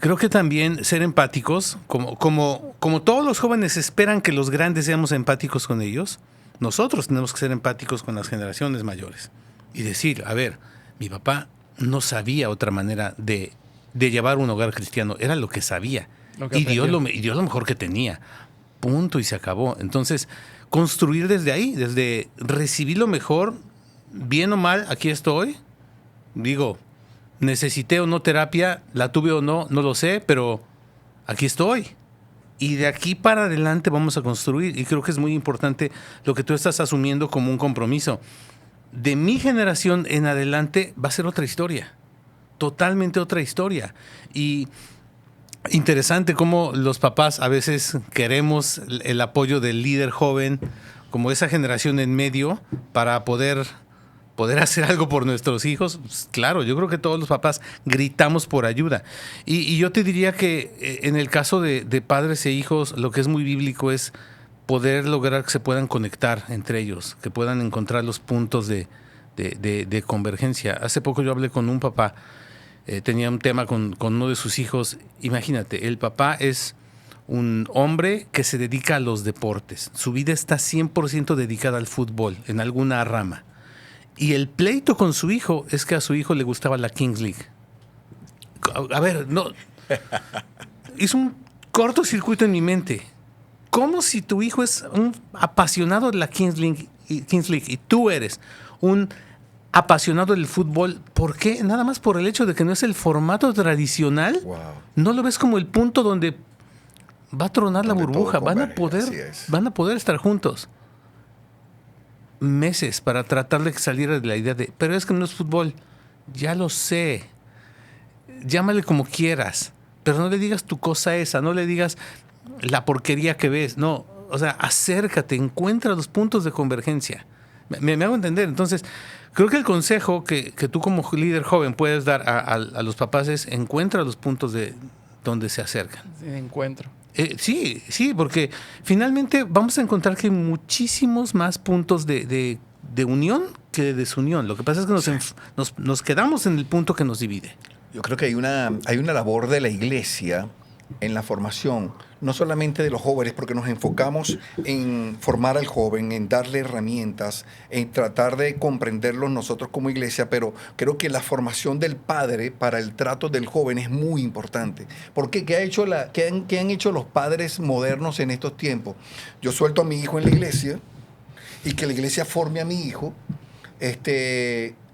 Creo que también ser empáticos, como todos los jóvenes esperan que los grandes seamos empáticos con ellos, nosotros tenemos que ser empáticos con las generaciones mayores. Y decir, a ver, mi papá no sabía otra manera de llevar un hogar cristiano. Era lo que sabía. Y dio lo mejor que tenía. Punto y se acabó. Entonces, construir desde ahí, desde recibir lo mejor, bien o mal, aquí estoy. Digo, necesité o no terapia, la tuve o no, no lo sé, pero aquí estoy. Y de aquí para adelante vamos a construir. Y creo que es muy importante lo que tú estás asumiendo como un compromiso. De mi generación en adelante va a ser otra historia. Totalmente otra historia. Y interesante cómo los papás a veces queremos el apoyo del líder joven, como esa generación en medio, para poder hacer algo por nuestros hijos. Pues, claro, yo creo que todos los papás gritamos por ayuda. Y yo te diría que en el caso de padres e hijos, lo que es muy bíblico es poder lograr que se puedan conectar entre ellos, que puedan encontrar los puntos de convergencia. Hace poco yo hablé con un papá, tenía un tema con uno de sus hijos. Imagínate, el papá es un hombre que se dedica a los deportes. Su vida está 100% dedicada al fútbol, en alguna rama. Y el pleito con su hijo es que a su hijo le gustaba la Kings League. A ver, no. Hizo un cortocircuito en mi mente. ¿Cómo si tu hijo es un apasionado de la Kings League y tú eres un apasionado del fútbol? ¿Por qué? Nada más por el hecho de que no es el formato tradicional. Wow. ¿No lo ves como el punto donde va a tronar la burbuja? Van a poder estar juntos meses para tratar de que saliera de la idea de, pero es que no es fútbol. Ya lo sé. Llámale como quieras, pero no le digas tu cosa esa, no le digas la porquería que ves. No, o sea, acércate, encuentra los puntos de convergencia. Me hago entender. Entonces, creo que el consejo que tú como líder joven puedes dar a los papás es encuentra los puntos de donde se acercan. Sí, encuentro. Sí, porque finalmente vamos a encontrar que hay muchísimos más puntos de unión que de desunión. Lo que pasa es que nos quedamos en el punto que nos divide. Yo creo que hay una labor de la iglesia en la formación, no solamente de los jóvenes, porque nos enfocamos en formar al joven, en darle herramientas, en tratar de comprenderlo nosotros como iglesia, pero creo que la formación del padre para el trato del joven es muy importante. Porque ¿qué han hecho los padres modernos en estos tiempos? Yo suelto a mi hijo en la iglesia y que la iglesia forme a mi hijo,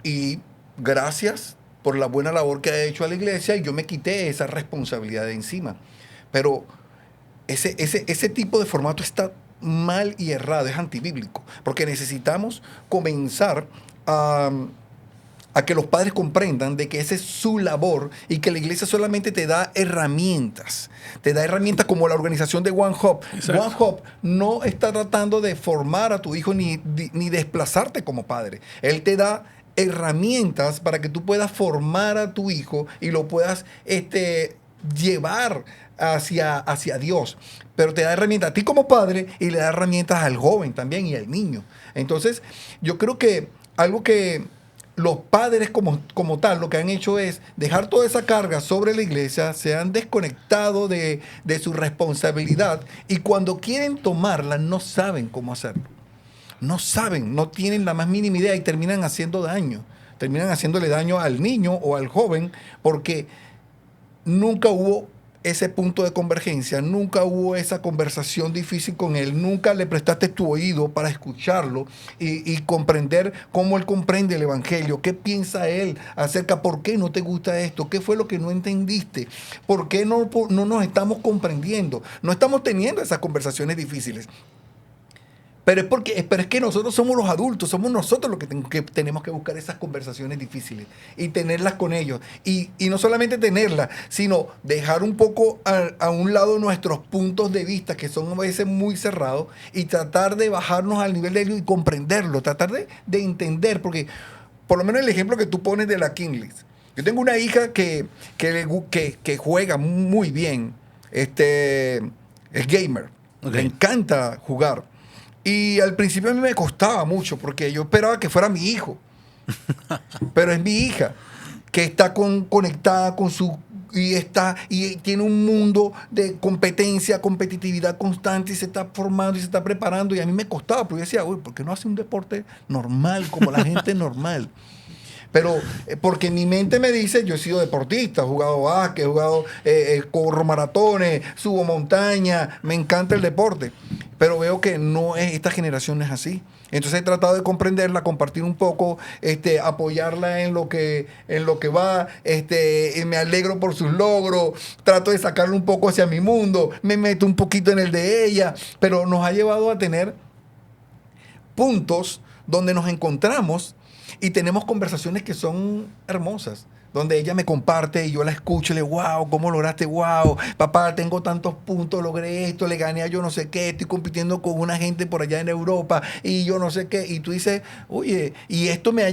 y gracias por la buena labor que ha hecho a la iglesia, y yo me quité esa responsabilidad de encima. Pero ese tipo de formato está mal y errado, es antibíblico, porque necesitamos comenzar a que los padres comprendan de que esa es su labor y que la iglesia solamente te da herramientas. Te da herramientas como la organización de One Hope. Exacto. One Hope no está tratando de formar a tu hijo ni desplazarte como padre. Él te da herramientas para que tú puedas formar a tu hijo y lo puedas llevar hacia Dios. Pero te da herramientas a ti como padre y le da herramientas al joven también y al niño. Entonces, yo creo que algo que los padres como tal lo que han hecho es dejar toda esa carga sobre la iglesia, se han desconectado de su responsabilidad y cuando quieren tomarla no saben cómo hacerlo. No saben, no tienen la más mínima idea y terminan haciendo daño. Terminan haciéndole daño al niño o al joven porque nunca hubo ese punto de convergencia, nunca hubo esa conversación difícil con él, nunca le prestaste tu oído para escucharlo y comprender cómo él comprende el evangelio, qué piensa él acerca, por qué no te gusta esto, qué fue lo que no entendiste, por qué no nos estamos comprendiendo, no estamos teniendo esas conversaciones difíciles. Pero es que nosotros somos los adultos, somos nosotros los que tenemos que buscar esas conversaciones difíciles y tenerlas con ellos. Y no solamente tenerlas, sino dejar un poco a un lado nuestros puntos de vista, que son a veces muy cerrados, y tratar de bajarnos al nivel de ellos y comprenderlo, tratar de entender, porque por lo menos el ejemplo que tú pones de la Kingsley. Yo tengo una hija que juega muy bien, es gamer, le encanta jugar. Y al principio a mí me costaba mucho porque yo esperaba que fuera mi hijo. Pero es mi hija que está conectada con su... Y tiene un mundo de competencia, competitividad constante y se está formando y se está preparando. Y a mí me costaba porque yo decía, uy, ¿por qué no hace un deporte normal como la gente normal? Pero porque mi mente me dice, yo he sido deportista, he jugado básquet, he jugado, corro maratones, subo montaña, me encanta el deporte. Pero veo que esta generación no es así. Entonces he tratado de comprenderla, compartir un poco, apoyarla en lo que va, me alegro por sus logros, trato de sacarlo un poco hacia mi mundo, me meto un poquito en el de ella, pero nos ha llevado a tener puntos donde nos encontramos y tenemos conversaciones que son hermosas, donde ella me comparte y yo la escucho y le digo, wow, ¿cómo lograste? Wow, papá, tengo tantos puntos, logré esto, le gané a yo no sé qué, estoy compitiendo con una gente por allá en Europa y yo no sé qué. Y tú dices, oye, y esto me ha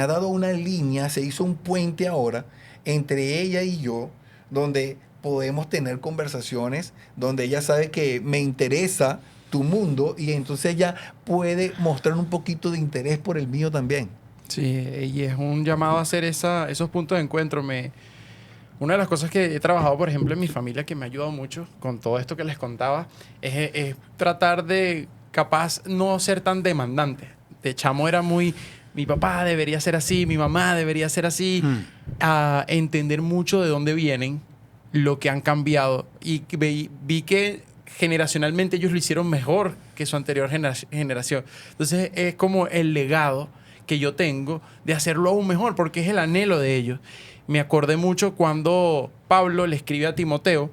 dado una línea, se hizo un puente ahora entre ella y yo, donde podemos tener conversaciones, donde ella sabe que me interesa tu mundo y entonces ella puede mostrar un poquito de interés por el mío también. Sí, y es un llamado a hacer esos puntos de encuentro. Una de las cosas que he trabajado, por ejemplo, en mi familia, que me ha ayudado mucho con todo esto que les contaba, es tratar de, capaz, no ser tan demandante. De chamo era muy, mi papá debería ser así, mi mamá debería ser así, a entender mucho de dónde vienen, lo que han cambiado. Y vi que generacionalmente ellos lo hicieron mejor que su anterior generación. Entonces es como el legado que yo tengo de hacerlo aún mejor, porque es el anhelo de ellos. Me acordé mucho cuando Pablo le escribe a Timoteo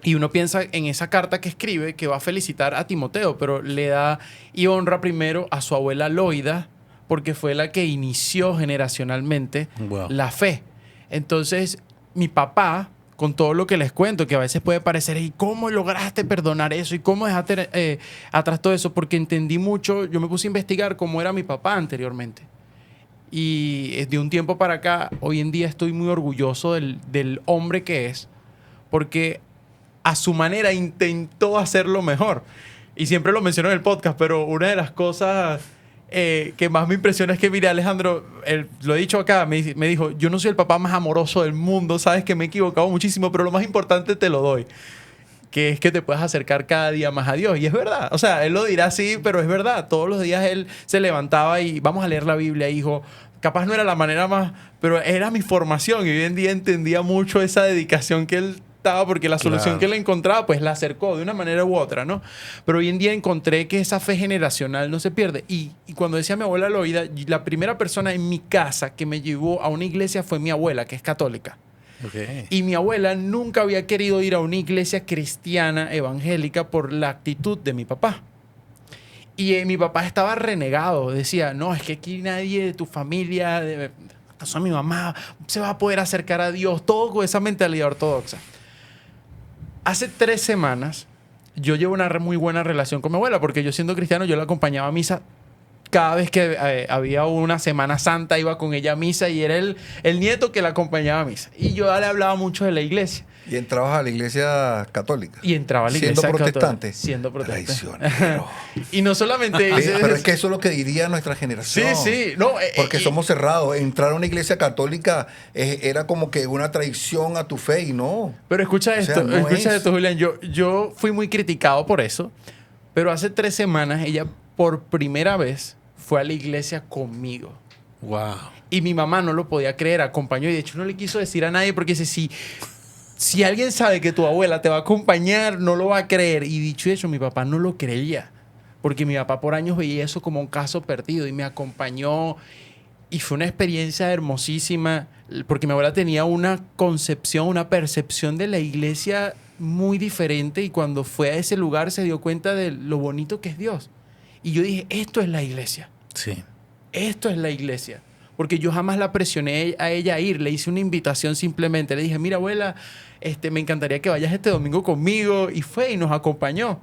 y uno piensa en esa carta que escribe que va a felicitar a Timoteo, pero le da y honra primero a su abuela Loida porque fue la que inició generacionalmente la fe. Entonces, mi papá, con todo lo que les cuento, que a veces puede parecer, ¿y cómo lograste perdonar eso? ¿Y cómo dejaste atrás todo eso? Porque entendí mucho, yo me puse a investigar cómo era mi papá anteriormente. Y de un tiempo para acá, hoy en día estoy muy orgulloso del hombre que es, porque a su manera intentó hacerlo mejor. Y siempre lo menciono en el podcast, pero una de las cosas que más me impresiona es que, mira, Alejandro, lo he dicho acá, me dijo, yo no soy el papá más amoroso del mundo, sabes que me he equivocado muchísimo, pero lo más importante te lo doy, que es que te puedas acercar cada día más a Dios. Y es verdad, o sea, él lo dirá así, pero es verdad. Todos los días él se levantaba y vamos a leer la Biblia, hijo. Capaz no era la manera más, pero era mi formación y hoy en día entendía mucho esa dedicación que él estaba, porque la solución que él encontraba, pues la acercó de una manera u otra, ¿no? Pero hoy en día encontré que esa fe generacional no se pierde. Y cuando decía mi abuela Loida, la primera persona en mi casa que me llevó a una iglesia fue mi abuela, que es católica. Okay. Y mi abuela nunca había querido ir a una iglesia cristiana evangélica por la actitud de mi papá. Y mi papá estaba renegado. Decía, no, es que aquí nadie de tu familia, mi mamá, se va a poder acercar a Dios. Todo con esa mentalidad ortodoxa. Hace 3 semanas yo llevo una muy buena relación con mi abuela, porque yo siendo cristiano yo la acompañaba a misa cada vez que había una Semana Santa iba con ella a misa y era el nieto que la acompañaba a misa. Y yo le hablaba mucho de la iglesia. ¿Y entrabas a la iglesia católica? Y entraba a la iglesia ¿Siendo católica. protestante? Siendo protestante. Traicionero. Y no solamente... Pero es que eso es lo que diría nuestra generación. Sí. No, porque somos cerrados. Entrar a una iglesia católica era como que una traición a tu fe y no. Pero escucha O sea, esto, no es. esto, Julián. Yo fui muy criticado por eso, pero hace 3 semanas ella por primera vez fue a la iglesia conmigo. Wow. Y mi mamá no lo podía creer, acompañó y de hecho no le quiso decir a nadie porque dice, si alguien sabe que tu abuela te va a acompañar, no lo va a creer. Y dicho y hecho, mi papá no lo creía, porque mi papá por años veía eso como un caso perdido y me acompañó. Y fue una experiencia hermosísima, porque mi abuela tenía una concepción, una percepción de la iglesia muy diferente y cuando fue a ese lugar se dio cuenta de lo bonito que es Dios. Y yo dije, esto es la iglesia. Sí. Esto es la iglesia. Porque yo jamás la presioné a ella a ir. Le hice una invitación simplemente. Le dije, mira, abuela, me encantaría que vayas este domingo conmigo. Y fue y nos acompañó.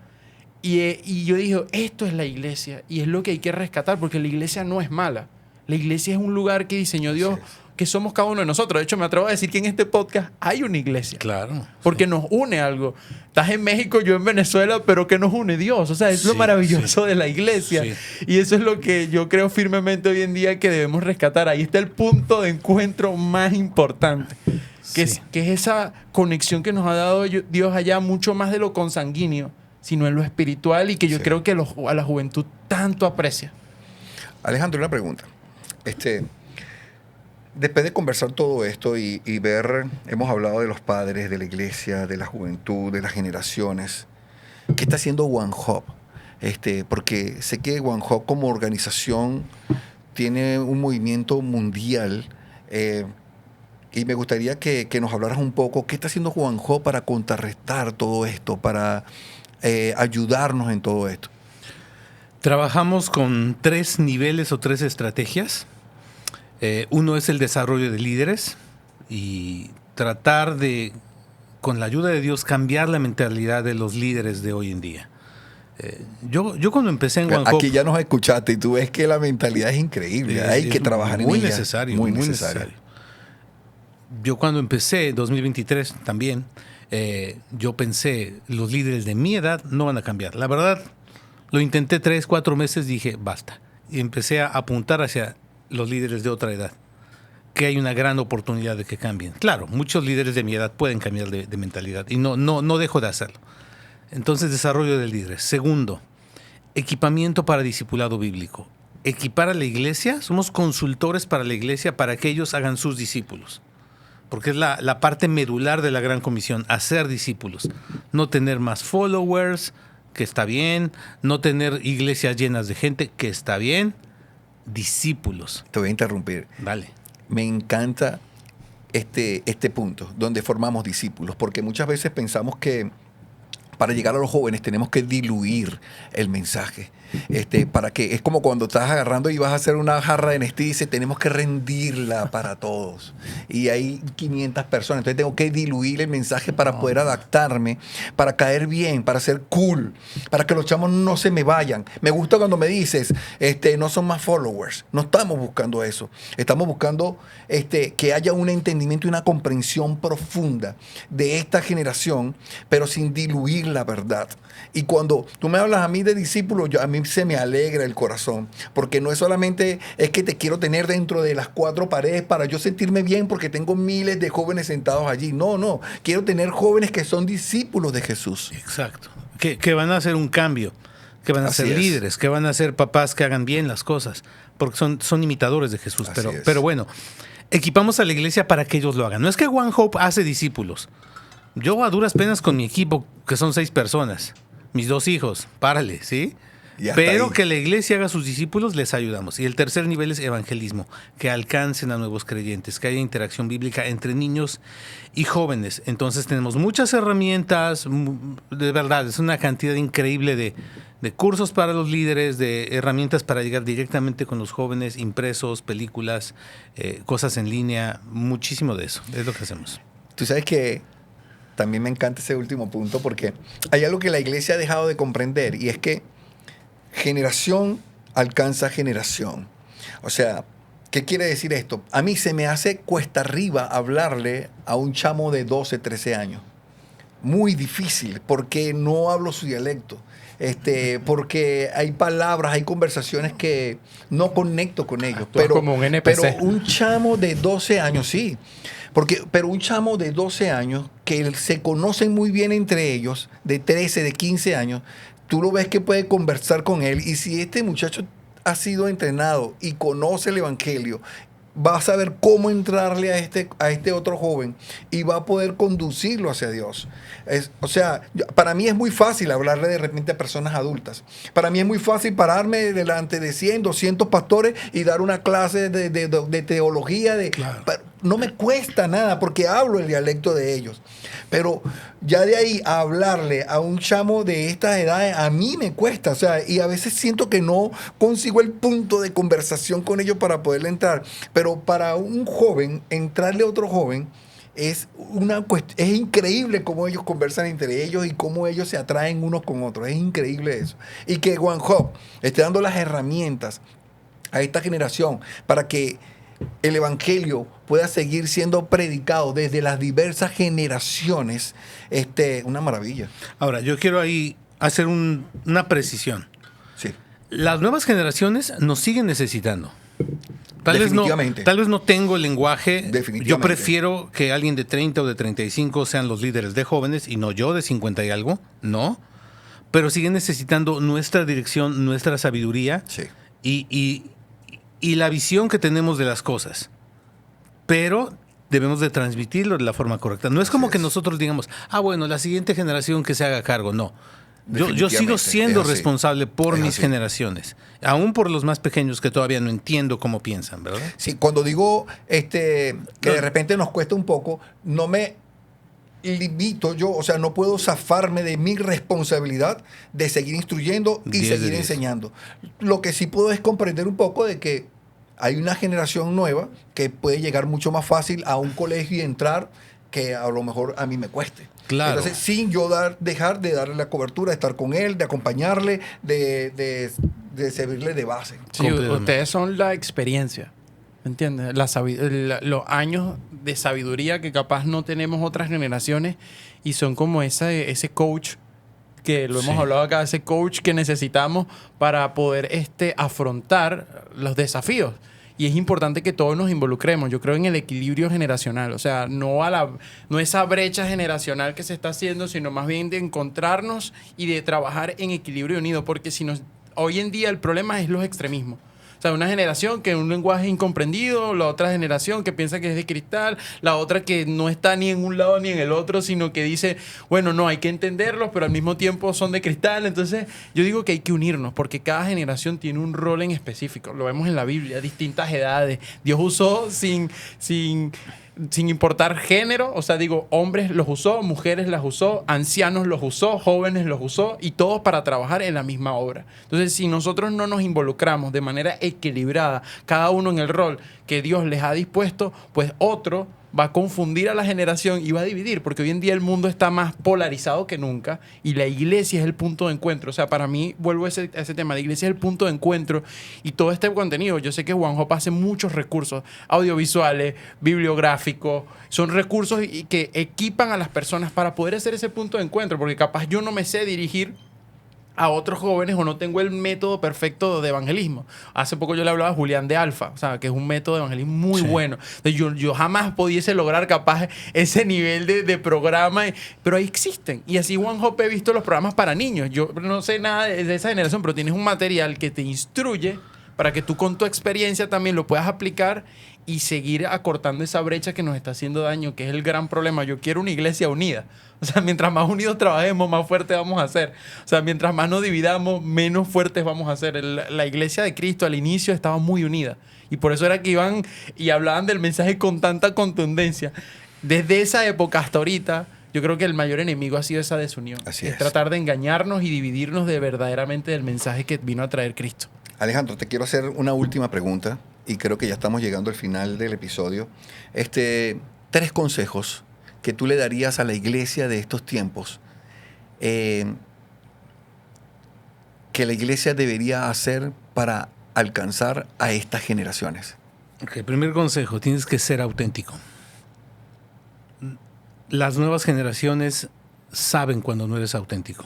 Y yo dije, esto es la iglesia. Y es lo que hay que rescatar, porque la iglesia no es mala. La iglesia es un lugar que diseñó Dios, que somos cada uno de nosotros. De hecho, me atrevo a decir que en este podcast hay una iglesia. Claro. Porque nos une algo. Estás en México, yo en Venezuela, pero ¿qué nos une? Dios. O sea, es lo maravilloso de la iglesia. Sí. Y eso es lo que yo creo firmemente hoy en día que debemos rescatar. Ahí está el punto de encuentro más importante. Que es esa conexión que nos ha dado Dios allá, mucho más de lo consanguíneo, sino en lo espiritual y que yo creo que a la juventud tanto aprecia. Alejandro, una pregunta. Después de conversar todo esto y ver, hemos hablado de los padres, de la iglesia, de la juventud, de las generaciones. ¿Qué está haciendo One Hope? Porque sé que One Hope como organización tiene un movimiento mundial y me gustaría que nos hablaras un poco. ¿Qué está haciendo One Hope para contrarrestar todo esto, para ayudarnos en todo esto? Trabajamos con 3 niveles o 3 estrategias. Uno es el desarrollo de líderes y tratar de, con la ayuda de Dios, cambiar la mentalidad de los líderes de hoy en día. Yo cuando empecé en One Hope... Aquí ya nos escuchaste y tú ves que la mentalidad es increíble. Hay que trabajar en ella. Muy necesario. Yo cuando empecé, en 2023 también, yo pensé, los líderes de mi edad no van a cambiar. La verdad, lo intenté 3, 4 meses, dije, basta. Y empecé a apuntar hacia los líderes de otra edad, que hay una gran oportunidad de que cambien. Claro, muchos líderes de mi edad pueden cambiar de mentalidad y no dejo de hacerlo. Entonces, desarrollo de líderes. Segundo, equipamiento para discipulado bíblico. Equipar a la iglesia, somos consultores para la iglesia para que ellos hagan sus discípulos. Porque es la parte medular de la Gran Comisión, hacer discípulos. No tener más followers, que está bien. No tener iglesias llenas de gente, que está bien. Discípulos. Te voy a interrumpir. Dale. Me encanta este punto, donde formamos discípulos, porque muchas veces pensamos que para llegar a los jóvenes tenemos que diluir el mensaje. Para que es como cuando estás agarrando y vas a hacer una jarra de Nestí y dices, tenemos que rendirla para todos. Y hay 500 personas, entonces tengo que diluir el mensaje para poder adaptarme, para caer bien, para ser cool, para que los chamos no se me vayan. Me gusta cuando me dices, no son más followers. No estamos buscando eso. Estamos buscando que haya un entendimiento y una comprensión profunda de esta generación, pero sin diluir la verdad. Y cuando tú me hablas a mí de discípulos, a mí se me alegra el corazón, porque no es solamente es que te quiero tener dentro de las 4 paredes para yo sentirme bien porque tengo miles de jóvenes sentados allí. No, quiero tener jóvenes que son discípulos de Jesús. Exacto. Que van a hacer un cambio, que van a ser líderes, que van a ser papás que hagan bien las cosas, porque son imitadores de Jesús. Pero bueno, equipamos a la iglesia para que ellos lo hagan. No es que One Hope hace discípulos. Yo a duras penas con mi equipo, que son 6 personas, mis 2 hijos, párale, ¿sí? Pero que la iglesia haga sus discípulos, les ayudamos. Y el tercer nivel es evangelismo, que alcancen a nuevos creyentes, que haya interacción bíblica entre niños y jóvenes. Entonces tenemos muchas herramientas, de verdad, es una cantidad increíble de cursos para los líderes, de herramientas para llegar directamente con los jóvenes, impresos, películas, cosas en línea, muchísimo de eso, es lo que hacemos. Tú sabes que también me encanta ese último punto porque hay algo que la iglesia ha dejado de comprender y es que generación alcanza generación. O sea, ¿qué quiere decir esto? A mí se me hace cuesta arriba hablarle a un chamo de 12, 13 años. Muy difícil, porque no hablo su dialecto. Porque hay palabras, hay conversaciones que no conecto con ellos. Actúas como un NPC. Pero un chamo de 12 años, sí. Pero un chamo de 12 años que se conocen muy bien entre ellos, de 13, de 15 años, tú lo ves que puede conversar con él. Y si este muchacho ha sido entrenado y conoce el evangelio, va a saber cómo entrarle a este otro joven y va a poder conducirlo hacia Dios. O sea, para mí es muy fácil hablarle de repente a personas adultas. Para mí es muy fácil pararme delante de 100, 200 pastores y dar una clase de teología. Claro. No me cuesta nada porque hablo el dialecto de ellos. Pero ya de ahí a hablarle a un chamo de estas edades, a mí me cuesta. O sea, y a veces siento que no consigo el punto de conversación con ellos para poderle entrar. Pero para un joven, entrarle a otro joven es increíble cómo ellos conversan entre ellos y cómo ellos se atraen unos con otros. Es increíble eso. Y que One Hope esté dando las herramientas a esta generación para que el evangelio pueda seguir siendo predicado desde las diversas generaciones, una maravilla. Ahora, yo quiero ahí hacer una precisión. Sí. Las nuevas generaciones nos siguen necesitando. Definitivamente. Tal vez no tengo el lenguaje. Definitivamente. Yo prefiero que alguien de 30 o de 35 sean los líderes de jóvenes y no yo de 50 y algo. No. Pero siguen necesitando nuestra dirección, nuestra sabiduría. Sí. Y la visión que tenemos de las cosas. Pero debemos de transmitirlo de la forma correcta. No es como que nosotros digamos, bueno, la siguiente generación que se haga cargo. No. Yo sigo siendo responsable por mis generaciones. Aún por los más pequeños que todavía no entiendo cómo piensan, ¿verdad? Sí, cuando digo que de repente nos cuesta un poco, no me limito yo, o sea, no puedo zafarme de mi responsabilidad de seguir instruyendo y seguir enseñando. Lo que sí puedo es comprender un poco de que hay una generación nueva que puede llegar mucho más fácil a un colegio y entrar que a lo mejor a mí me cueste. Claro. Entonces, sin yo dejar de darle la cobertura, de estar con él, de acompañarle, de servirle de base. Sí, ustedes son la experiencia, ¿me entiendes? Los años de sabiduría que capaz no tenemos otras generaciones y son como ese coach que lo hemos hablado acá, ese coach que necesitamos para poder afrontar los desafíos. Y es importante que todos nos involucremos. Yo creo en el equilibrio generacional. O sea, no esa brecha generacional que se está haciendo, sino más bien de encontrarnos y de trabajar en equilibrio unido. Porque hoy en día el problema es los extremismos. O sea, una generación que un lenguaje incomprendido, la otra generación que piensa que es de cristal, la otra que no está ni en un lado ni en el otro, sino que dice, bueno, no, hay que entenderlos, pero al mismo tiempo son de cristal. Entonces, yo digo que hay que unirnos, porque cada generación tiene un rol en específico. Lo vemos en la Biblia, distintas edades. Dios usó sin importar género, o sea, digo, hombres los usó, mujeres las usó, ancianos los usó, jóvenes los usó, y todos para trabajar en la misma obra. Entonces, si nosotros no nos involucramos de manera equilibrada, cada uno en el rol que Dios les ha dispuesto, pues otro va a confundir a la generación y va a dividir, porque hoy en día el mundo está más polarizado que nunca y la iglesia es el punto de encuentro. O sea, para mí, vuelvo a ese tema, la iglesia es el punto de encuentro y todo este contenido, yo sé que One Hope hace muchos recursos audiovisuales, bibliográficos, son recursos que equipan a las personas para poder hacer ese punto de encuentro, porque capaz yo no me sé dirigir a otros jóvenes o no tengo el método perfecto de evangelismo. Hace poco yo le hablaba a Julián de Alfa, o sea, que es un método de evangelismo muy bueno. Entonces, yo jamás pudiese lograr capaz ese nivel de programa, pero ahí existen. Y así One Hope he visto los programas para niños. Yo no sé nada de esa generación, pero tienes un material que te instruye para que tú con tu experiencia también lo puedas aplicar y seguir acortando esa brecha que nos está haciendo daño, que es el gran problema. Yo quiero una iglesia unida. O sea, mientras más unidos trabajemos, más fuertes vamos a ser. O sea, mientras más nos dividamos, menos fuertes vamos a ser. La iglesia de Cristo al inicio estaba muy unida. Y por eso era que iban y hablaban del mensaje con tanta contundencia. Desde esa época hasta ahorita, yo creo que el mayor enemigo ha sido esa desunión. Así es. Tratar de engañarnos y dividirnos de verdaderamente del mensaje que vino a traer Cristo. Alejandro, te quiero hacer una última pregunta y creo que ya estamos llegando al final del episodio. 3 consejos que tú le darías a la iglesia de estos tiempos que la iglesia debería hacer para alcanzar a estas generaciones? Ok, primer consejo, tienes que ser auténtico. Las nuevas generaciones saben cuando no eres auténtico.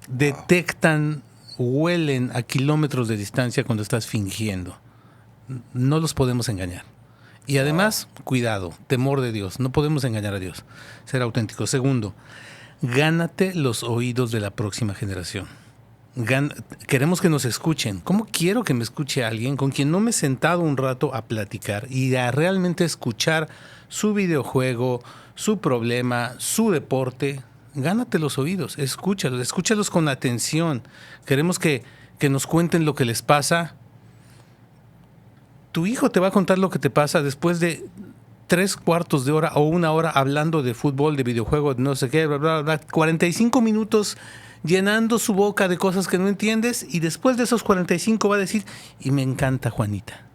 Detectan, huelen a kilómetros de distancia cuando estás fingiendo. No los podemos engañar. Y además, cuidado, temor de Dios. No podemos engañar a Dios. Ser auténtico. Segundo, gánate los oídos de la próxima generación. Queremos que nos escuchen. ¿Cómo quiero que me escuche alguien con quien no me he sentado un rato a platicar y a realmente escuchar su videojuego, su problema, su deporte? Gánate los oídos, escúchalos con atención. Queremos que nos cuenten lo que les pasa. Tu hijo te va a contar lo que te pasa después de 3/4 de hora o 1 hora hablando de fútbol, de videojuegos, no sé qué, bla, bla, bla. 45 minutos llenando su boca de cosas que no entiendes, y después de esos 45 va a decir, y me encanta Juanita.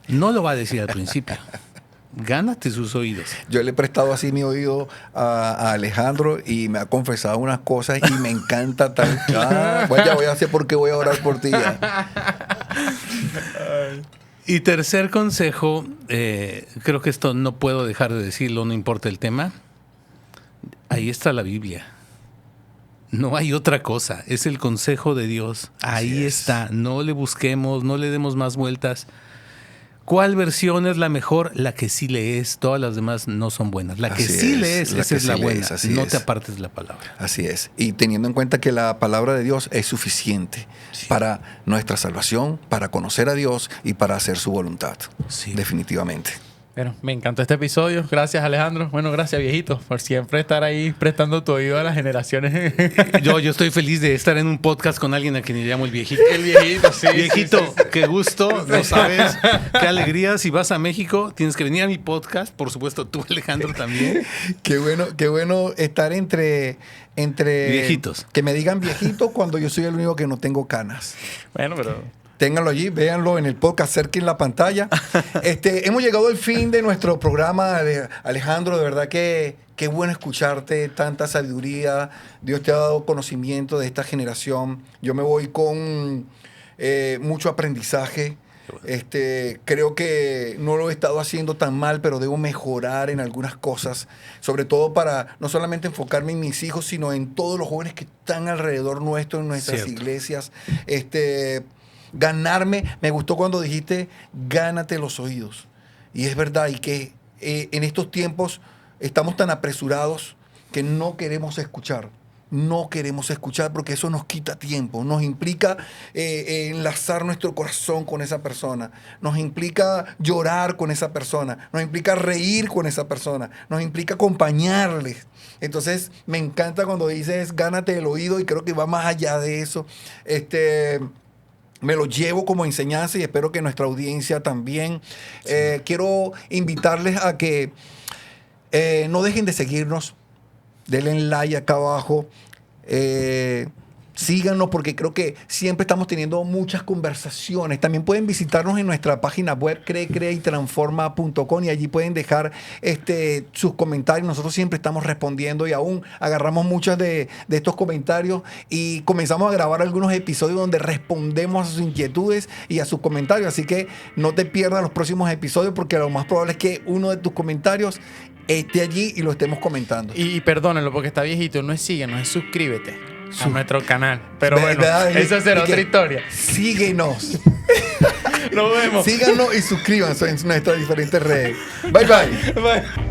No lo va a decir al principio. Gánate sus oídos. Yo le he prestado así mi oído a Alejandro y me ha confesado unas cosas y me encanta tal. Pues ya voy a hacer porque voy a orar por ti ya. Y tercer consejo, creo que esto no puedo dejar de decirlo, no importa el tema. Ahí está la Biblia. No hay otra cosa. Es el consejo de Dios. Ahí está. No le busquemos, no le demos más vueltas. ¿Cuál versión es la mejor? La que sí lees. Todas las demás no son buenas. La que sí lees, esa es la buena. No te apartes de la palabra. Así es. Y teniendo en cuenta que la palabra de Dios es suficiente para nuestra salvación, para conocer a Dios y para hacer su voluntad. Sí. Definitivamente. Bueno, me encantó este episodio. Gracias, Alejandro. Bueno, gracias, viejito, por siempre estar ahí prestando tu oído a las generaciones. Yo estoy feliz de estar en un podcast con alguien a quien le llamo el viejito. El viejito, sí. Viejito, sí. Qué gusto, no sabes. Qué alegría. Si vas a México, tienes que venir a mi podcast. Por supuesto, tú, Alejandro, también. Qué bueno estar entre viejitos. Que me digan viejito cuando yo soy el único que no tengo canas. Bueno, pero... Ténganlo allí, véanlo en el podcast, acerquen la pantalla. Hemos llegado al fin de nuestro programa, Alejandro. De verdad que qué bueno escucharte, tanta sabiduría. Dios te ha dado conocimiento de esta generación. Yo me voy con mucho aprendizaje. Creo que no lo he estado haciendo tan mal, pero debo mejorar en algunas cosas, sobre todo para no solamente enfocarme en mis hijos, sino en todos los jóvenes que están alrededor nuestro, en nuestras iglesias. Ganarme, me gustó cuando dijiste, gánate los oídos. Y es verdad, y que en estos tiempos estamos tan apresurados que no queremos escuchar. No queremos escuchar porque eso nos quita tiempo, nos implica enlazar nuestro corazón con esa persona, nos implica llorar con esa persona, nos implica reír con esa persona, nos implica acompañarles. Entonces, me encanta cuando dices, gánate el oído, y creo que va más allá de eso. Me lo llevo como enseñanza y espero que nuestra audiencia también. Quiero invitarles a que no dejen de seguirnos. Denle like acá abajo. Síganos porque creo que siempre estamos teniendo muchas conversaciones. También pueden visitarnos en nuestra página web creaytransforma.com y allí pueden dejar sus comentarios. Nosotros siempre estamos respondiendo y aún agarramos muchos de estos comentarios y comenzamos a grabar algunos episodios donde respondemos a sus inquietudes y a sus comentarios. Así que no te pierdas los próximos episodios porque lo más probable es que uno de tus comentarios esté allí y lo estemos comentando. Y perdónenlo porque está viejito, no es síguenos, es suscríbete a nuestro canal. Pero bueno, esa será otra historia. Síguenos. Nos vemos. Síganos y suscríbanse en nuestras diferentes redes. Bye, bye. Bye.